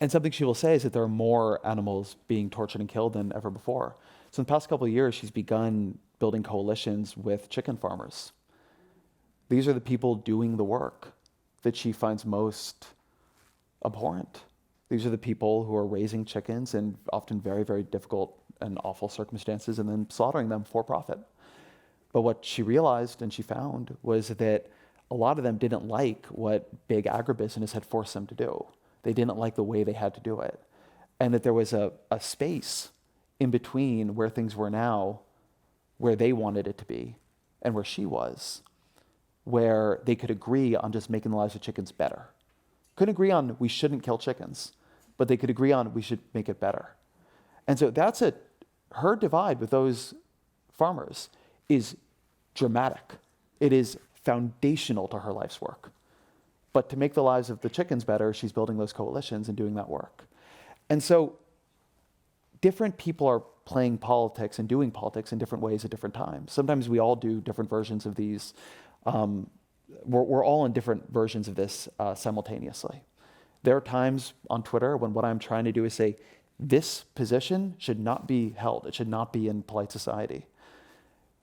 And something she will say is that there are more animals being tortured and killed than ever before. So in the past couple of years, she's begun building coalitions with chicken farmers. These are the people doing the work that she finds most abhorrent. These are the people who are raising chickens in often very, very difficult and awful circumstances and then slaughtering them for profit. But what she realized and she found was that a lot of them didn't like what big agribusiness had forced them to do. They didn't like the way they had to do it. And that there was a space in between where things were now, where they wanted it to be, and where she was, where they could agree on just making the lives of chickens better. Couldn't agree on we shouldn't kill chickens, but they could agree on we should make it better. And so that's her divide with those farmers is dramatic. It is foundational to her life's work. But to make the lives of the chickens better, she's building those coalitions and doing that work. And so different people are playing politics and doing politics in different ways at different times. Sometimes we all do different versions of these. We're all in different versions of this simultaneously. There are times on Twitter when what I'm trying to do is say, this position should not be held. It should not be in polite society.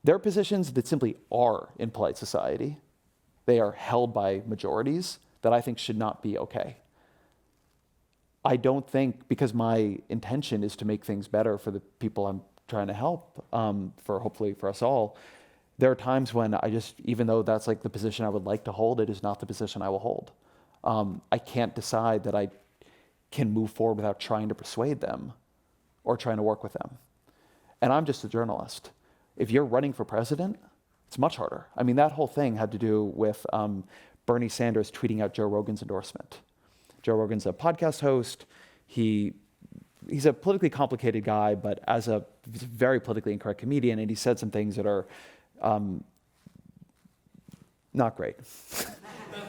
There are positions that simply are in polite society. They are held by majorities that I think should not be okay. I don't think, because my intention is to make things better for the people I'm trying to help, hopefully for us all, there are times when even though that's like the position I would like to hold, it is not the position I will hold. I can't decide that I can move forward without trying to persuade them or trying to work with them. And I'm just a journalist. If you're running for president, it's much harder. I mean, that whole thing had to do with Bernie Sanders tweeting out Joe Rogan's endorsement. Joe Rogan's a podcast host. He's a politically complicated guy, but he's a very politically incorrect comedian, and he said some things that are not great.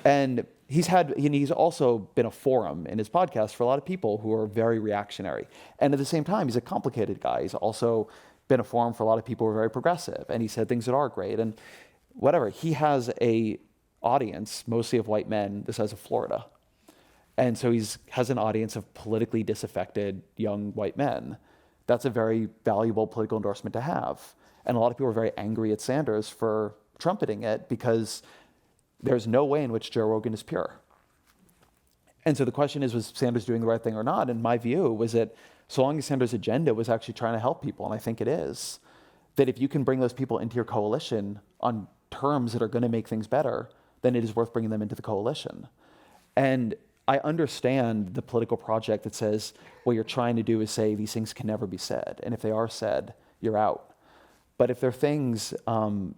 And he's also been a forum in his podcast for a lot of people who are very reactionary. And at the same time, he's a complicated guy. He's also been a forum for a lot of people who are very progressive, and he said things that are great. And whatever, he has a audience, mostly of white men, the size of Florida. And so he has an audience of politically disaffected young white men. That's a very valuable political endorsement to have. And a lot of people are very angry at Sanders for trumpeting it because there's no way in which Joe Rogan is pure. And so the question is, was Sanders doing the right thing or not? And my view was that so long as Sanders' agenda was actually trying to help people, and I think it is, that if you can bring those people into your coalition on terms that are going to make things better, then it is worth bringing them into the coalition. And I understand the political project that says what you're trying to do is say these things can never be said, and if they are said, you're out. But if they're things, but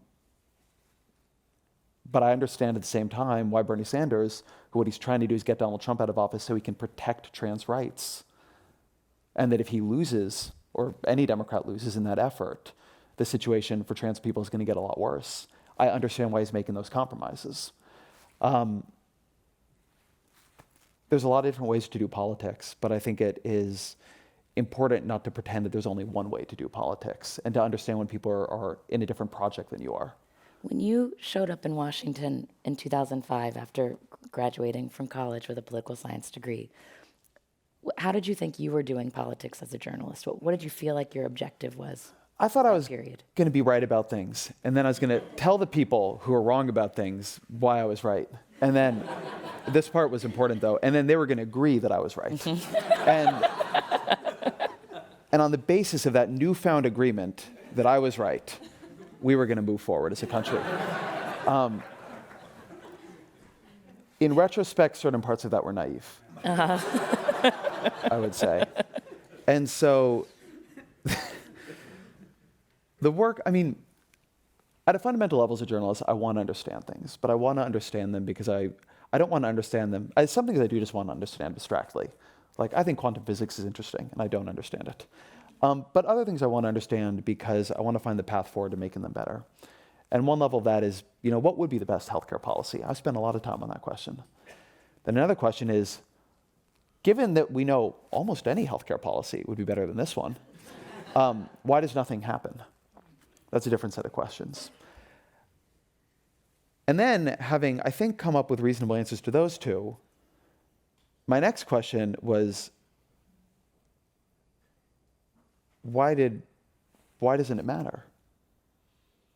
I understand at the same time why Bernie Sanders, who what he's trying to do is get Donald Trump out of office so he can protect trans rights. And that if he loses, or any Democrat loses in that effort, the situation for trans people is going to get a lot worse. I understand why he's making those compromises. There's a lot of different ways to do politics, but I think it is important not to pretend that there's only one way to do politics and to understand when people are in a different project than you are. When you showed up in Washington in 2005 after graduating from college with a political science degree, how did you think you were doing politics as a journalist? What did you feel like your objective was? I thought I was Period. going to be right about things, and then I was going to tell the people who were wrong about things why I was right. And then, this part was important though, and then they were going to agree that I was right. And on the basis of that newfound agreement that I was right, we were going to move forward as a country. In retrospect, certain parts of that were naive, I would say. And so, the work, I mean, at a fundamental level as a journalist, I want to understand things, but I want to understand them because I don't want to understand them. Some things I do just want to understand abstractly. Like, I think quantum physics is interesting, and I don't understand it. But other things I want to understand because I want to find the path forward to making them better. And one level of that is, what would be the best healthcare policy? I've spent a lot of time on that question. Then another question is, given that we know almost any healthcare policy would be better than this one, why does nothing happen? That's a different set of questions. And then, having, I think, come up with reasonable answers to those two, my next question was, why doesn't it matter?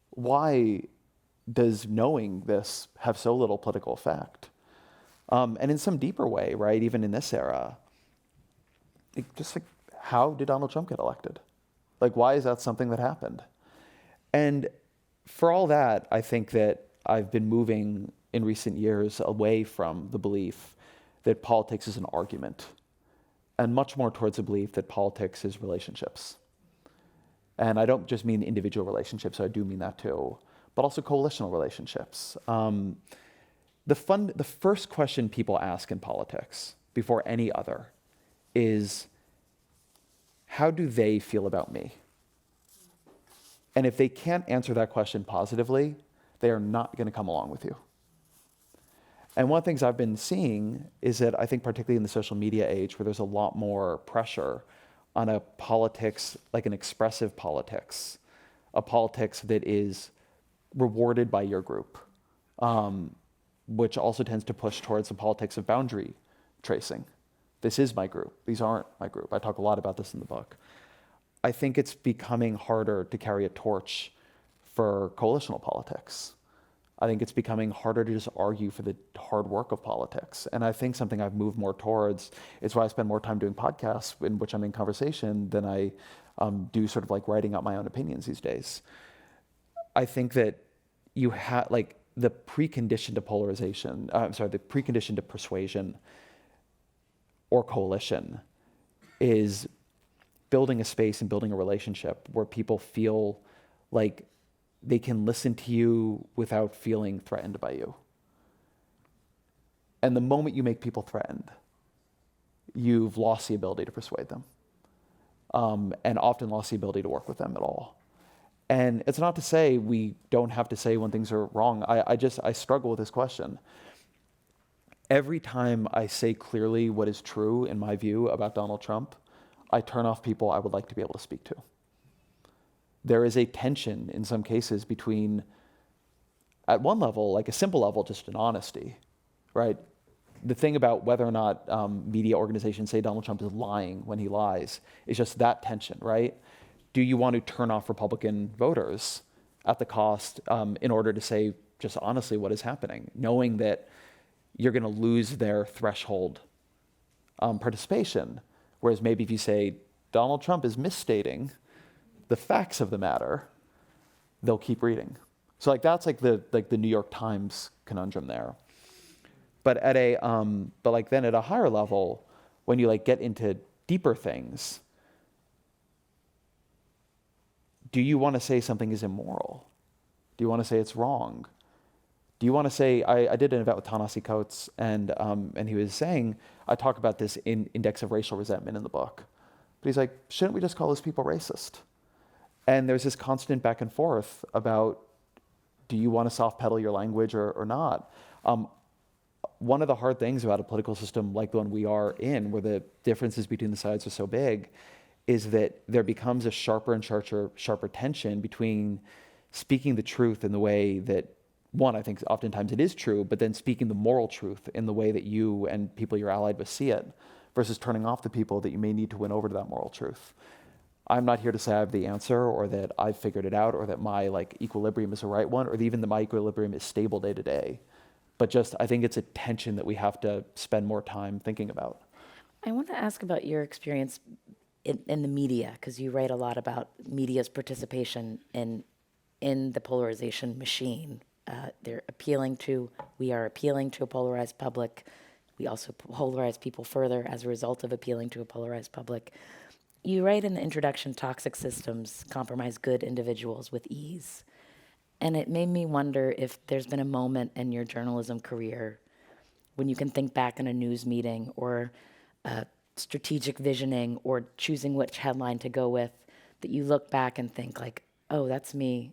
Why does knowing this have so little political effect? And in some deeper way, right, even in this era, just like, how did Donald Trump get elected? Like, why is that something that happened? And for all that, I think that I've been moving in recent years away from the belief that politics is an argument, and much more towards the belief that politics is relationships. And I don't just mean individual relationships, I do mean that too, but also coalitional relationships. The first question people ask in politics, before any other, is, how do they feel about me? And if they can't answer that question positively, they are not going to come along with you. And one of the things I've been seeing is that I think particularly in the social media age where there's a lot more pressure on a politics, like an expressive politics, a politics that is rewarded by your group, which also tends to push towards the politics of boundary tracing. This is my group. These aren't my group. I talk a lot about this in the book. I think it's becoming harder to carry a torch for coalitional politics. I think it's becoming harder to just argue for the hard work of politics. And I think something I've moved more towards is why I spend more time doing podcasts in which I'm in conversation than I do sort of like writing out my own opinions these days. I think that you have like the precondition to polarization, the precondition to persuasion or coalition is building a space and building a relationship where people feel like they can listen to you without feeling threatened by you. And the moment you make people threatened, you've lost the ability to persuade them, and often lost the ability to work with them at all. And it's not to say we don't have to say when things are wrong. I struggle with this question. Every time I say clearly what is true in my view about Donald Trump, I turn off people I would like to be able to speak to. There is a tension in some cases between, at one level, like a simple level, just an honesty, right? The thing about whether or not media organizations say Donald Trump is lying when he lies is just that tension, right? Do you want to turn off Republican voters at the cost in order to say just honestly what is happening, knowing that you're going to lose their threshold participation? Whereas maybe if you say Donald Trump is misstating the facts of the matter, they'll keep reading. So like that's like the New York Times conundrum there. But at a then at a higher level, when you like get into deeper things, do you want to say something is immoral? Do you want to say it's wrong? Do you want to say, I did an event with Ta-Nehisi Coates, and he was saying, I talk about this in Index of Racial Resentment in the book. But he's like, shouldn't we just call those people racist? And there's this constant back and forth about, do you want to soft pedal your language or not? One of the hard things about a political system like the one we are in, where the differences between the sides are so big, is that there becomes a sharper and sharper tension between speaking the truth in the way that, one, I think oftentimes it is true, but then speaking the moral truth in the way that you and people you're allied with see it, versus turning off the people that you may need to win over to that moral truth. I'm not here to say I have the answer, or that I've figured it out, or that my equilibrium is the right one, or even that my equilibrium is stable day to day. But just, I think it's a tension that we have to spend more time thinking about. I want to ask about your experience in the media, because you write a lot about media's participation in the polarization machine. We are appealing to a polarized public. We also polarize people further as a result of appealing to a polarized public. You write in the introduction, toxic systems compromise good individuals with ease. And it made me wonder if there's been a moment in your journalism career when you can think back in a news meeting or strategic visioning or choosing which headline to go with, that you look back and think oh, that's me.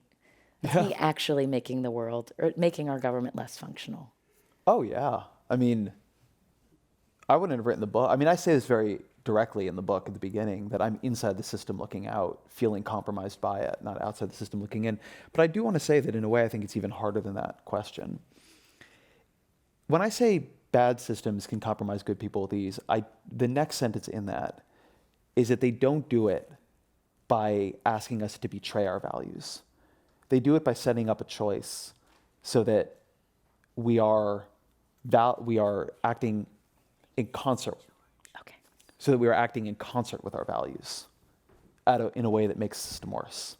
That's me actually making the world, or making our government less functional. Oh, yeah. I mean, I wouldn't have written the book. I mean, I say this very directly in the book at the beginning, that I'm inside the system looking out, feeling compromised by it, not outside the system looking in. But I do want to say that in a way, I think it's even harder than that question. When I say bad systems can compromise good people with ease, the next sentence in that is that they don't do it by asking us to betray our values. They do it by setting up a choice so that we are acting in concert. Okay. So that we are acting in concert with our values in a way that makes the system worse.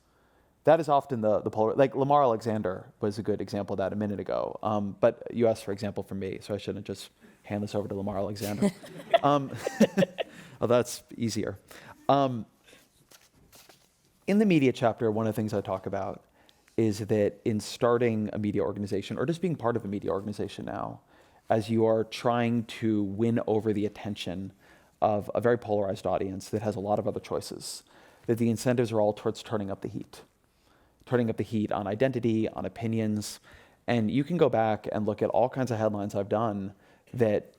That is often the polar. Lamar Alexander was a good example of that a minute ago. But you asked for example from me, so I shouldn't just hand this over to Lamar Alexander. Well, that's easier. In the media chapter, one of the things I talk about is that in starting a media organization, or just being part of a media organization now, as you are trying to win over the attention of a very polarized audience that has a lot of other choices, that the incentives are all towards turning up the heat on identity, on opinions. And you can go back and look at all kinds of headlines I've done that,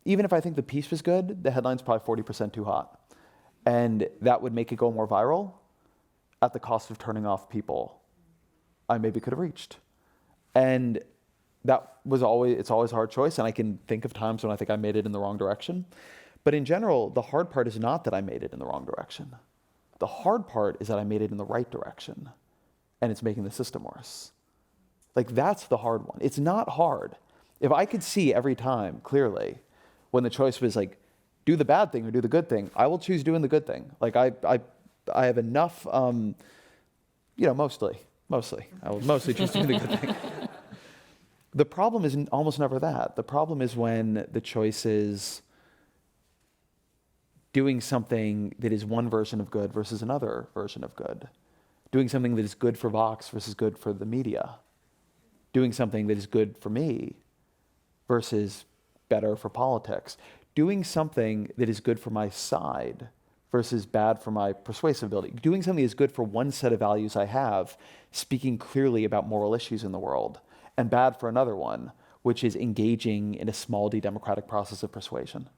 even if I think the piece was good, the headline's probably 40% too hot. And that would make it go more viral at the cost of turning off people I maybe could have reached. And it's always a hard choice, and I can think of times when I think I made it in the wrong direction. But in general, the hard part is not that I made it in the wrong direction. The hard part is that I made it in the right direction, and it's making the system worse. That's the hard one. It's not hard. If I could see every time clearly when the choice was do the bad thing or do the good thing, I will choose doing the good thing. I have enough, mostly. I will mostly choose doing the good thing. The problem is almost never that. The problem is when the choice is doing something that is one version of good versus another version of good. Doing something that is good for Vox versus good for the media. Doing something that is good for me versus better for politics. Doing something that is good for my side versus bad for my persuasive ability. Doing something that is good for one set of values I have, speaking clearly about moral issues in the world, and bad for another one, which is engaging in a small d-democratic process of persuasion.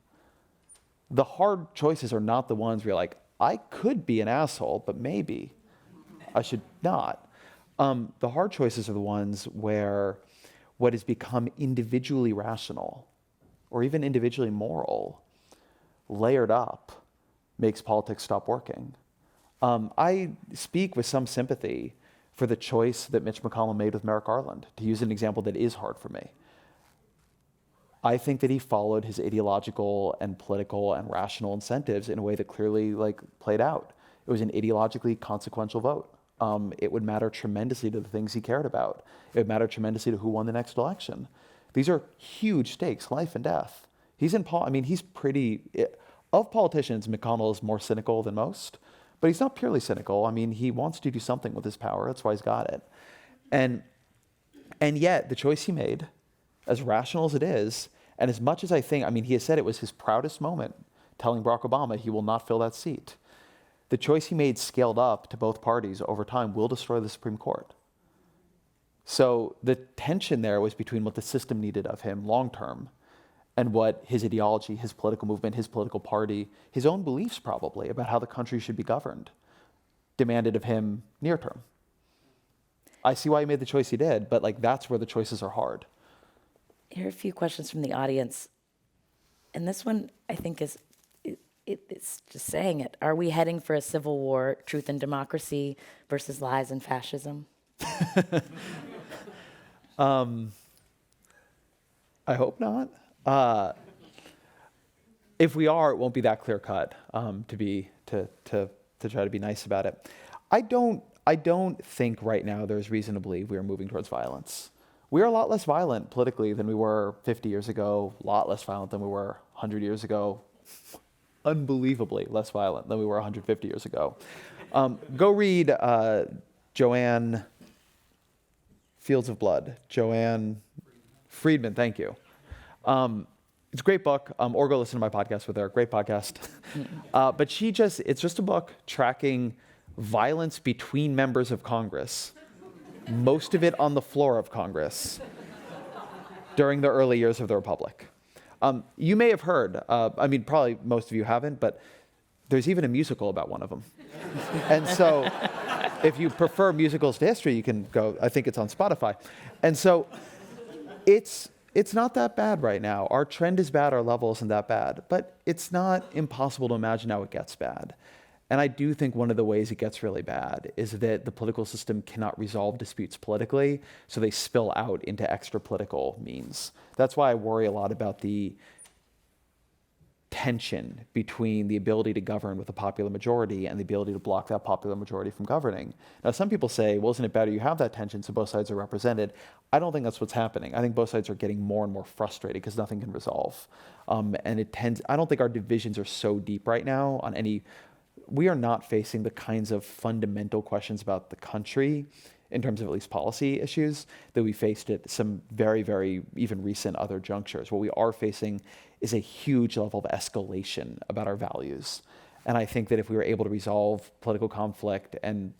The hard choices are not the ones where you're I could be an asshole, but maybe I should not. The hard choices are the ones where what has become individually rational or even individually moral, layered up, makes politics stop working. I speak with some sympathy for the choice that Mitch McConnell made with Merrick Garland, to use an example that is hard for me. I think that he followed his ideological and political and rational incentives in a way that clearly played out. It was an ideologically consequential vote. It would matter tremendously to the things he cared about. It would matter tremendously to who won the next election. These are huge stakes, life and death. Of politicians, McConnell is more cynical than most, but he's not purely cynical. He wants to do something with his power. That's why he's got it. And yet, the choice he made, as rational as it is, and as much as I think, he has said it was his proudest moment, telling Barack Obama he will not fill that seat. The choice he made scaled up to both parties over time will destroy the Supreme Court. So the tension there was between what the system needed of him long term and what his ideology, his political movement, his political party, his own beliefs probably about how the country should be governed, demanded of him near term. I see why he made the choice he did, but like that's where the choices are hard. Here are a few questions from the audience. And this one, I think, it's just saying it. Are we heading for a civil war, truth and democracy versus lies and fascism? I hope not. If we are, it won't be that clear cut. To try to be nice about it, I don't think right now there's reason to believe we are moving towards violence. We are a lot less violent politically than we were 50 years ago. A lot less violent than we were 100 years ago. Unbelievably less violent than we were 150 years ago. Go read Joanne Fields of Blood. Joanne Friedman, thank you. It's a great book, or go listen to my podcast with her, great podcast. But it's just a book tracking violence between members of Congress, most of it on the floor of Congress, during the early years of the Republic. You may have heard, probably most of you haven't, but there's even a musical about one of them. And so if you prefer musicals to history, you can go, I think it's on Spotify. And so it's not that bad right now. Our trend is bad, our level isn't that bad, but it's not impossible to imagine how it gets bad. And I do think one of the ways it gets really bad is that the political system cannot resolve disputes politically, so they spill out into extra political means. That's why I worry a lot about the tension between the ability to govern with a popular majority and the ability to block that popular majority from governing. Now, some people say, well, isn't it better you have that tension so both sides are represented? I don't think that's what's happening. I think both sides are getting more and more frustrated because nothing can resolve. I don't think our divisions are so deep right now on any, we are not facing the kinds of fundamental questions about the country in terms of at least policy issues that we faced at some very, very even recent other junctures. What we are facing is a huge level of escalation about our values. And I think that if we were able to resolve political conflict and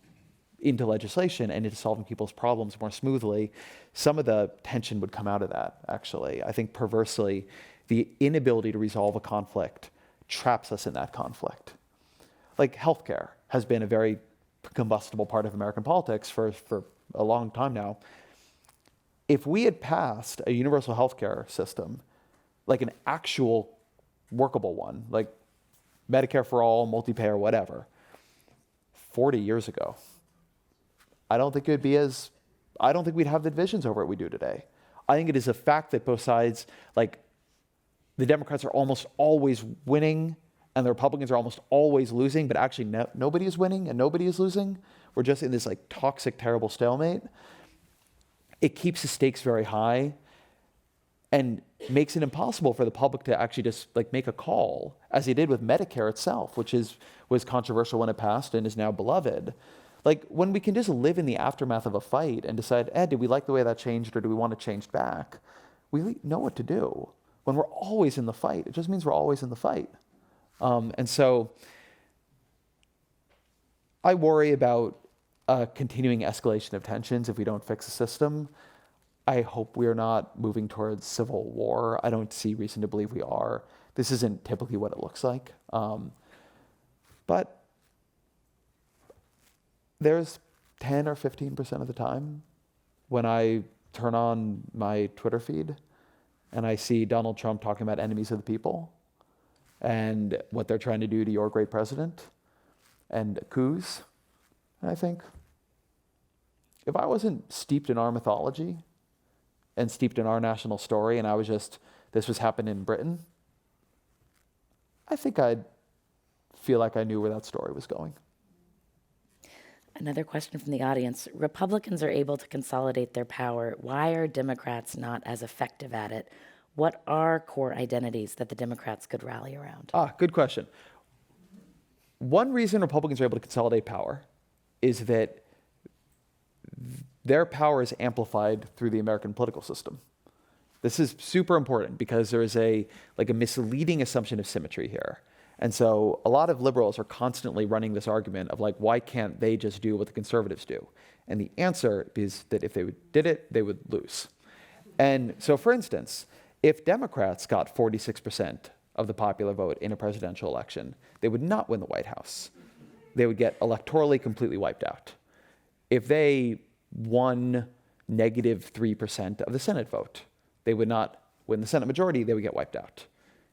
into legislation and into solving people's problems more smoothly, some of the tension would come out of that, actually. I think perversely, the inability to resolve a conflict traps us in that conflict. Like healthcare has been a very combustible part of American politics for a long time now. If we had passed a universal healthcare system, like an actual workable one, like Medicare for all, multi-payer, whatever, 40 years ago, I don't think we'd have the divisions over it we do today. I think it is a fact that both sides, like the Democrats are almost always winning and the Republicans are almost always losing, but actually nobody is winning and nobody is losing. We're just in this like toxic, terrible stalemate. It keeps the stakes very high and makes it impossible for the public to actually just like make a call, as they did with Medicare itself, which was controversial when it passed and is now beloved. Like when we can just live in the aftermath of a fight and decide, did we like the way that changed or do we want it changed back? We know what to do. When we're always in the fight, it just means we're always in the fight. And so I worry about continuing escalation of tensions if we don't fix the system. I hope we're not moving towards civil war. I don't see reason to believe we are. This isn't typically what it looks like. But there's 10 or 15% of the time when I turn on my Twitter feed and I see Donald Trump talking about enemies of the people and what they're trying to do to your great president and coups. And I think, if I wasn't steeped in our mythology and steeped in our national story and I was just, this was happening in Britain, I think I'd feel like I knew where that story was going. Another question from the audience. Republicans are able to consolidate their power. Why are Democrats not as effective at it? What are core identities that the Democrats could rally around? Good question. One reason Republicans are able to consolidate power is that their power is amplified through the American political system. This is super important because there is a misleading assumption of symmetry here. And so a lot of liberals are constantly running this argument of like, why can't they just do what the conservatives do? And the answer is that if they did it, they would lose. And so for instance, if Democrats got 46% of the popular vote in a presidential election, they would not win the White House. They would get electorally completely wiped out. If they won -3% of the Senate vote. They would not win the Senate majority, they would get wiped out.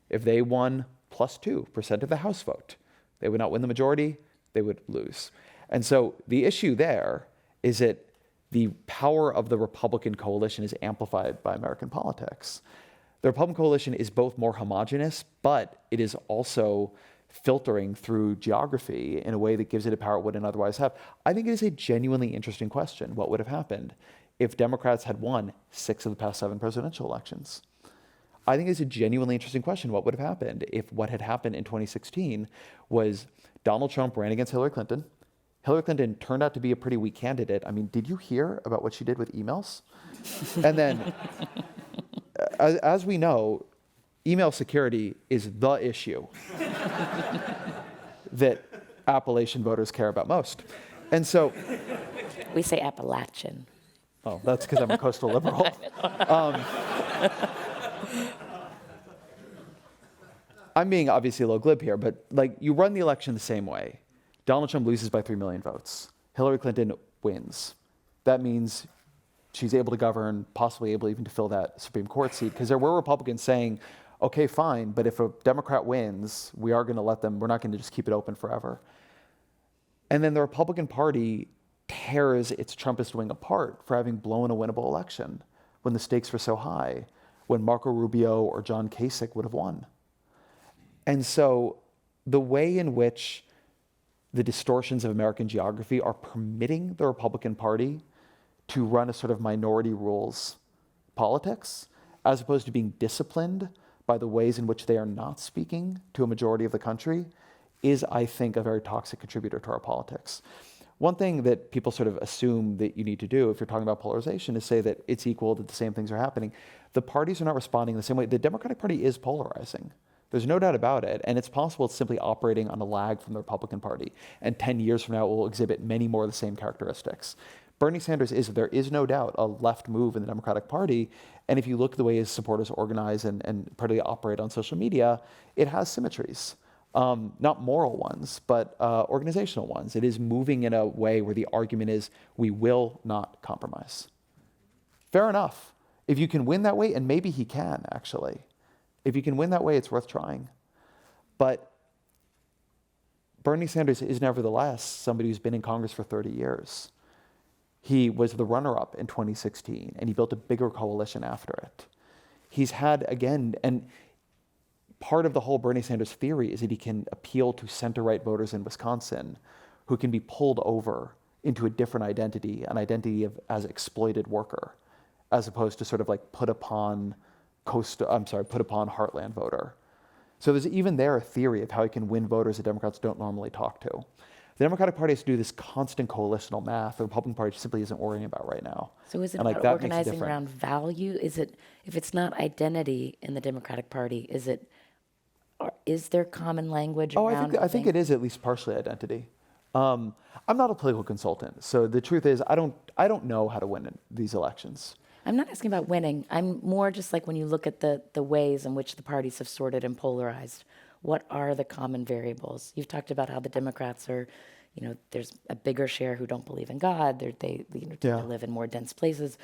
If they won +2% of the House vote, they would not win the majority, they would lose. And so the issue there is that the power of the Republican coalition is amplified by American politics. The Republican coalition is both more homogenous, but it is also filtering through geography in a way that gives it a power it wouldn't otherwise have. I think it is a genuinely interesting question. What would have happened if Democrats had won 6 of the past 7 presidential elections? I think it's a genuinely interesting question. What would have happened if what had happened in 2016 was Donald Trump ran against Hillary Clinton? Hillary Clinton turned out to be a pretty weak candidate. I mean, did you hear about what she did with emails? And then, as we know, email security is the issue that Appalachian voters care about most. And so... We say Appalachian. Oh, that's because I'm a coastal liberal. I'm being obviously a little glib here, but like you run the election the same way. Donald Trump loses by 3 million votes. Hillary Clinton wins. That means she's able to govern, possibly able even to fill that Supreme Court seat, because there were Republicans saying, okay, fine, but if a Democrat wins, we are going to let them, we're not going to just keep it open forever. And then the Republican Party tears its Trumpist wing apart for having blown a winnable election when the stakes were so high, when Marco Rubio or John Kasich would have won. And so the way in which the distortions of American geography are permitting the Republican Party to run a sort of minority rules politics, as opposed to being disciplined by the ways in which they are not speaking to a majority of the country, is, I think, a very toxic contributor to our politics. One thing that people sort of assume that you need to do if you're talking about polarization is say that it's equal, that the same things are happening. The parties are not responding the same way. The Democratic Party is polarizing. There's no doubt about it. And it's possible it's simply operating on a lag from the Republican Party. And 10 years from now, it will exhibit many more of the same characteristics. Bernie Sanders there is no doubt, a left move in the Democratic Party. And if you look at the way his supporters organize and particularly operate on social media, it has symmetries. Not moral ones, but organizational ones. It is moving in a way where the argument is, we will not compromise. Fair enough. If you can win that way, and maybe he can, actually. If you can win that way, it's worth trying. But Bernie Sanders is nevertheless somebody who's been in Congress for 30 years. He was the runner-up in 2016, and he built a bigger coalition after it. He's had, again, and part of the whole Bernie Sanders theory is that he can appeal to center-right voters in Wisconsin who can be pulled over into a different identity, an identity of as exploited worker, as opposed to sort of like put upon heartland voter. So there's even there a theory of how he can win voters that Democrats don't normally talk to. The Democratic Party has to do this constant coalitional math the Republican Party simply isn't worrying about right now. So is it And, about that makes it organizing different. around value? Is it, if it's not identity in the Democratic Party, is there common language around? I think it is at least partially identity. I'm not a political consultant, so the truth is I don't know how to win in these elections. I'm not asking about winning. I'm more just like when you look at the ways in which the parties have sorted and polarized, what are the common variables? You've talked about how the Democrats are, there's a bigger share who don't believe in God. They tend to live in more dense places.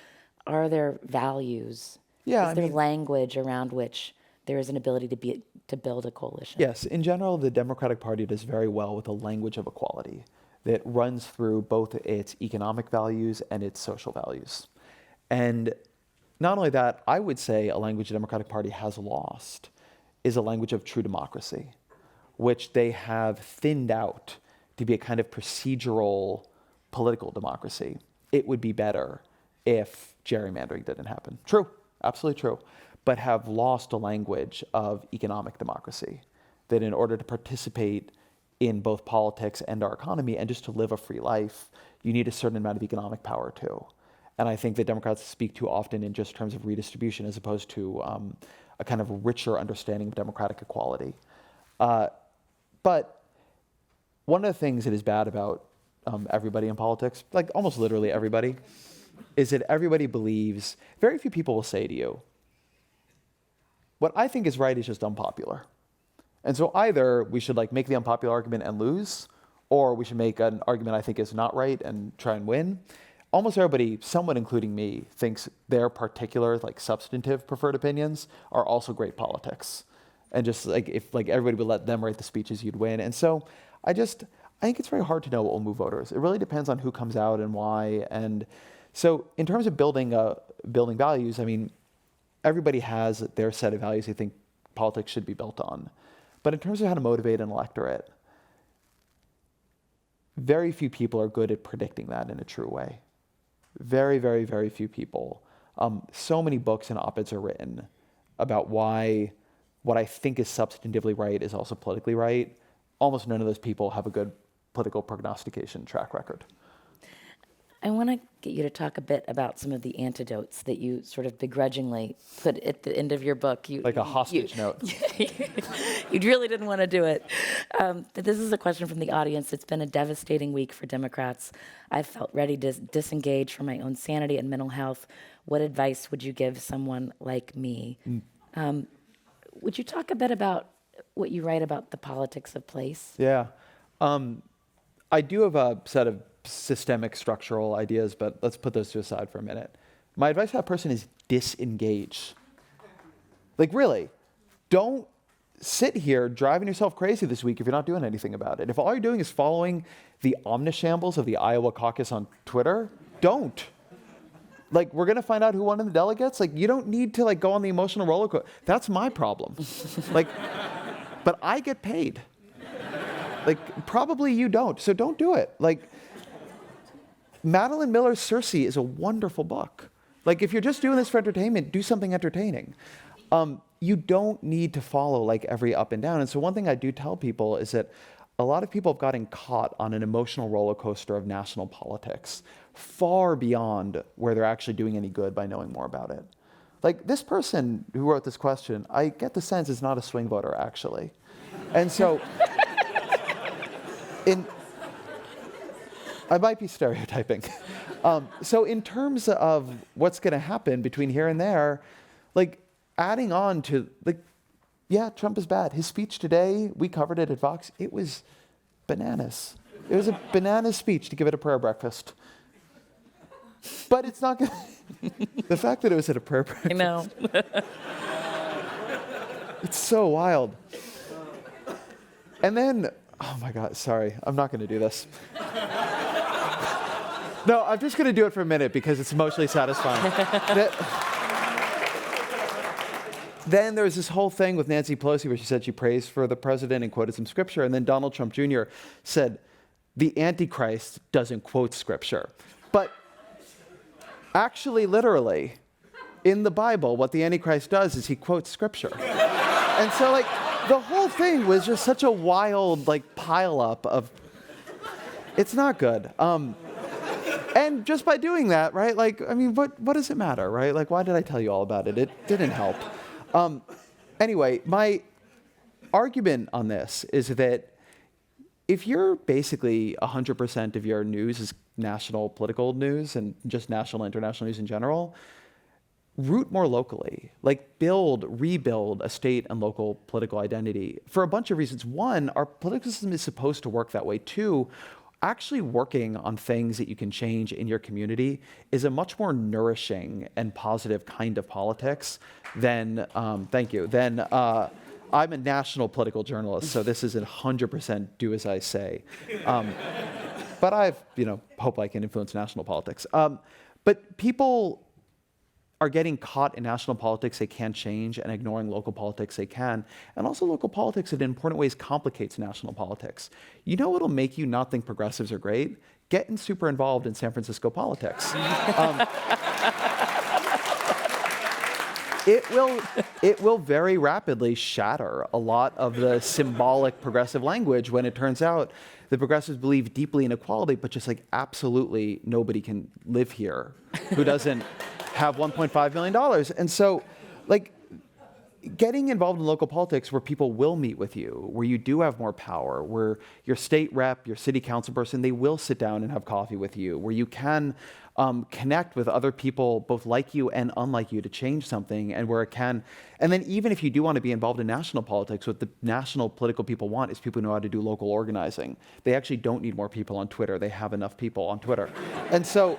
Are there values? Yeah, Is there language around which there is an ability to build a coalition? Yes, in general, the Democratic Party does very well with a language of equality that runs through both its economic values and its social values. And not only that, I would say a language the Democratic Party has lost is a language of true democracy, which they have thinned out to be a kind of procedural political democracy. It would be better if gerrymandering didn't happen. True, absolutely true. But have lost a language of economic democracy, that in order to participate in both politics and our economy and just to live a free life, you need a certain amount of economic power too. And I think that Democrats speak too often in just terms of redistribution as opposed to a kind of richer understanding of democratic equality. But one of the things that is bad about everybody in politics, like almost literally everybody, is that everybody believes, very few people will say to you, what I think is right is just unpopular. And so either we should make the unpopular argument and lose, or we should make an argument I think is not right and try and win. almost everybody, somewhat including me, thinks their particular like substantive preferred opinions are also great politics. And just like if like everybody would let them write the speeches, you'd win. And so I think it's very hard to know what will move voters. It really depends on who comes out and why. And so in terms of building values, I mean, everybody has their set of values they think politics should be built on. But in terms of how to motivate an electorate, very few people are good at predicting that in a true way. Very, very, very few people. So many books and op-eds are written about why what I think is substantively right is also politically right. Almost none of those people have a good political prognostication track record. I want to get you to talk a bit about some of the antidotes that you sort of begrudgingly put at the end of your book. Like a hostage note. You really didn't want to do it. But this is a question from the audience. It's been a devastating week for Democrats. I've felt ready to disengage from my own sanity and mental health. What advice would you give someone like me? Would you talk a bit about what you write about the politics of place? Yeah. I do have a set of systemic structural ideas, but let's put those to the side for a minute. My advice to that person is disengage. Like really, don't sit here driving yourself crazy this week if you're not doing anything about it. If all you're doing is following the omnishambles of the Iowa caucus on Twitter, don't. Like, we're gonna find out who won in the delegates. Like, you don't need to like go on the emotional roller coaster. That's my problem. Like, but I get paid. Like, probably you don't, so don't do it. Like, Madeline Miller's Circe is a wonderful book. Like, if you're just doing this for entertainment, do something entertaining. You don't need to follow like every up and down. And so one thing I do tell people is that a lot of people have gotten caught on an emotional roller coaster of national politics, far beyond where they're actually doing any good by knowing more about it. Like this person who wrote this question, I get the sense is not a swing voter actually. And so, I might be stereotyping. So in terms of what's gonna happen between here and there, like adding on to like, yeah, Trump is bad. His speech today, we covered it at Vox, it was bananas. It was a banana speech to give it a prayer breakfast. But it's not gonna, the fact that it was at a prayer breakfast. I know. It's so wild. And then, oh my God, sorry, I'm not gonna do this. No, I'm just gonna do it for a minute because it's emotionally satisfying. Then there was this whole thing with Nancy Pelosi where she said she prays for the president and quoted some scripture, and then Donald Trump Jr. said, the Antichrist doesn't quote scripture. But actually, literally, in the Bible, what the Antichrist does is he quotes scripture. And so like, the whole thing was just such a wild like pileup of, it's not good. And just by doing that, right, like, I mean, what does it matter, right? Like, why did I tell you all about it? It didn't help. Anyway, my argument on this is that if you're basically 100% of your news is national political news and just national, international news in general, root more locally. Like rebuild a state and local political identity for a bunch of reasons. One, our political system is supposed to work that way. Two, actually working on things that you can change in your community is a much more nourishing and positive kind of politics than, I'm a national political journalist, so this is 100% do as I say. But I've, hope I can influence national politics. But people are getting caught in national politics they can't change and ignoring local politics they can. And also local politics in important ways complicates national politics. You know what'll make you not think progressives are great? Getting super involved in San Francisco politics. It will very rapidly shatter a lot of the symbolic progressive language when it turns out the progressives believe deeply in equality, but just like absolutely nobody can live here who doesn't have $1.5 million. And so, like, getting involved in local politics where people will meet with you, where you do have more power, where your state rep, your city council person, they will sit down and have coffee with you, where you can connect with other people, both like you and unlike you, to change something, and where it can. And then even if you do want to be involved in national politics, what the national political people want is people who know how to do local organizing. They actually don't need more people on Twitter. They have enough people on Twitter. And so,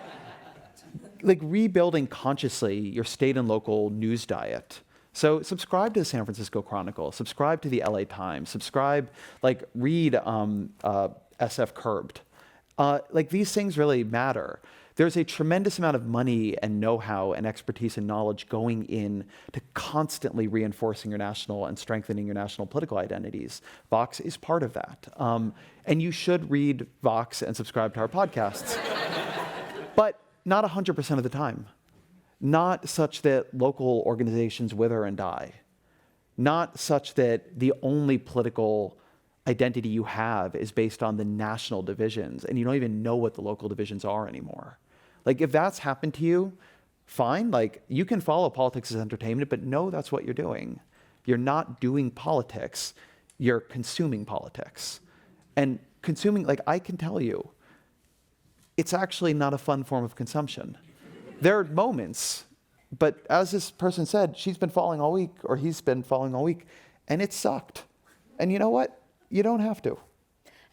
like rebuilding consciously your state and local news diet. So subscribe to the San Francisco Chronicle, subscribe to the LA Times, read SF Curbed. Like these things really matter. There's a tremendous amount of money and know-how and expertise and knowledge going in to constantly reinforcing your national and strengthening your national political identities. Vox is part of that. And you should read Vox and subscribe to our podcasts. But not 100% of the time. Not such that local organizations wither and die. Not such that the only political identity you have is based on the national divisions and you don't even know what the local divisions are anymore. Like if that's happened to you, fine, like you can follow politics as entertainment, but no, that's what you're doing. You're not doing politics, you're consuming politics. And consuming, like I can tell you, it's actually not a fun form of consumption. There are moments, but as this person said, she's been following all week, or he's been following all week, and it sucked. And you know what? You don't have to.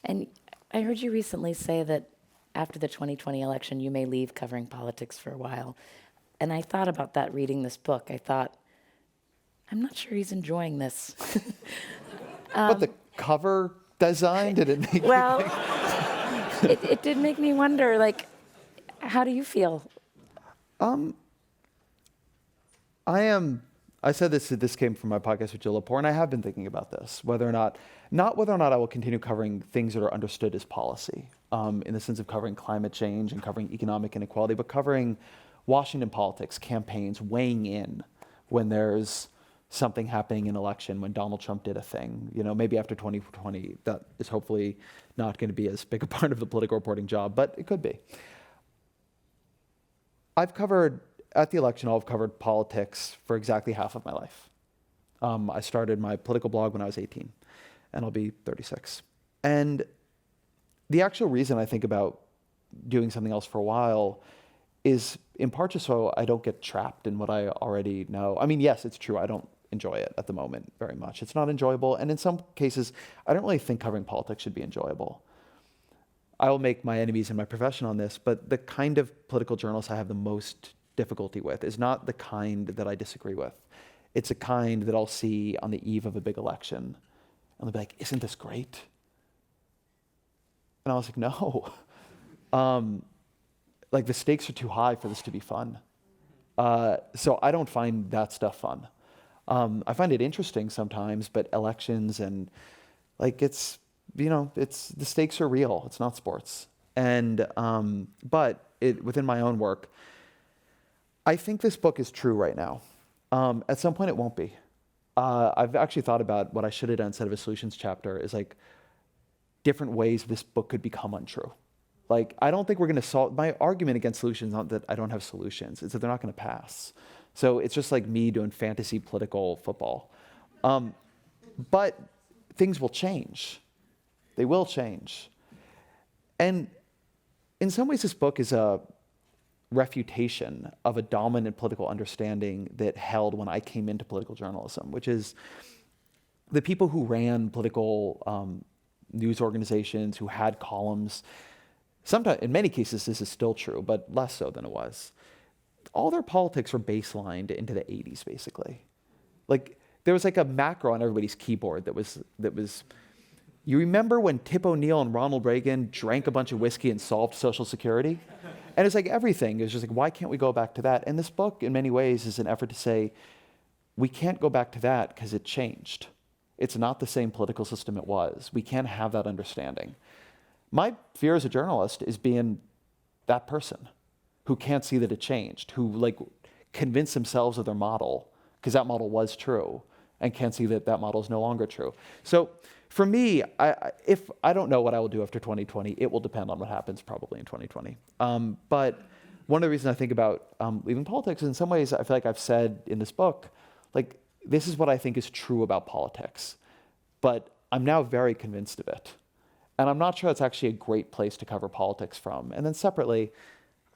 And I heard you recently say that after the 2020 election, you may leave covering politics for a while. And I thought about that reading this book. I thought, I'm not sure he's enjoying this. But the cover design, did it make Well, it did make me wonder, like, how do you feel? I said this came from my podcast with Jill Lepore, and I have been thinking about this, not whether or not I will continue covering things that are understood as policy, in the sense of covering climate change and covering economic inequality, but covering Washington politics, campaigns, weighing in when there's something happening in election, when Donald Trump did a thing. You know, maybe after 2020, that is hopefully not going to be as big a part of the political reporting job, but it could be. At the election, I've covered politics for exactly half of my life. I started my political blog when I was 18, and I'll be 36. And the actual reason I think about doing something else for a while is in part just so I don't get trapped in what I already know. I mean, yes, it's true, I don't enjoy it at the moment very much. It's not enjoyable, and in some cases, I don't really think covering politics should be enjoyable. I will make my enemies in my profession on this, but the kind of political journalists I have the most difficulty with is not the kind that I disagree with. It's a kind that I'll see on the eve of a big election. And they'll be like, isn't this great? And I was like, no. Like the stakes are too high for this to be fun. So I don't find that stuff fun. I find it interesting sometimes, but elections and like it's the stakes are real. It's not sports. And, but within my own work, I think this book is true right now. At some point it won't be. I've actually thought about what I should have done instead of a solutions chapter is like different ways this book could become untrue. Like, I don't think we're going to solve, my argument against solutions is not that I don't have solutions, it's that they're not going to pass. So it's just like me doing fantasy political football. But things will change. They will change. And in some ways this book is a refutation of a dominant political understanding that held when I came into political journalism, which is the people who ran political news organizations, who had columns. Sometimes, in many cases, this is still true, but less so than it was. All their politics were baselined into the 80s, basically. Like, there was like a macro on everybody's keyboard that was, you remember when Tip O'Neill and Ronald Reagan drank a bunch of whiskey and solved Social Security? And it's like everything is just like, why can't we go back to that? And this book, in many ways, is an effort to say, we can't go back to that because it changed. It's not the same political system it was. We can't have that understanding. My fear as a journalist is being that person who can't see that it changed, who like convince themselves of their model because that model was true and can't see that that model is no longer true. So for me, if I don't know what I will do after 2020, it will depend on what happens probably in 2020. But one of the reasons I think about leaving politics, in some ways, I feel like I've said in this book, like, this is what I think is true about politics. But I'm now very convinced of it. And I'm not sure it's actually a great place to cover politics from. And then separately,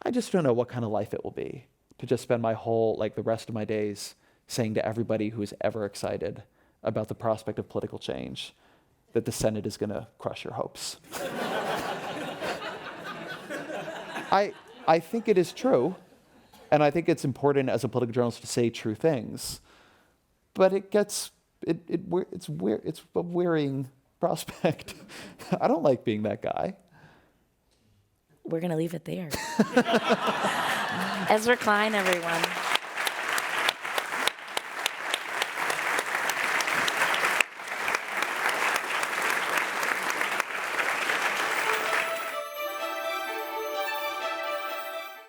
I just don't know what kind of life it will be to just spend my whole, like the rest of my days saying to everybody who is ever excited about the prospect of political change that the Senate is going to crush your hopes. I think it is true, And I think it's important as a political journalist to say true things. But it's a wearying prospect. I don't like being that guy. We're going to leave it there. Ezra Klein, everyone.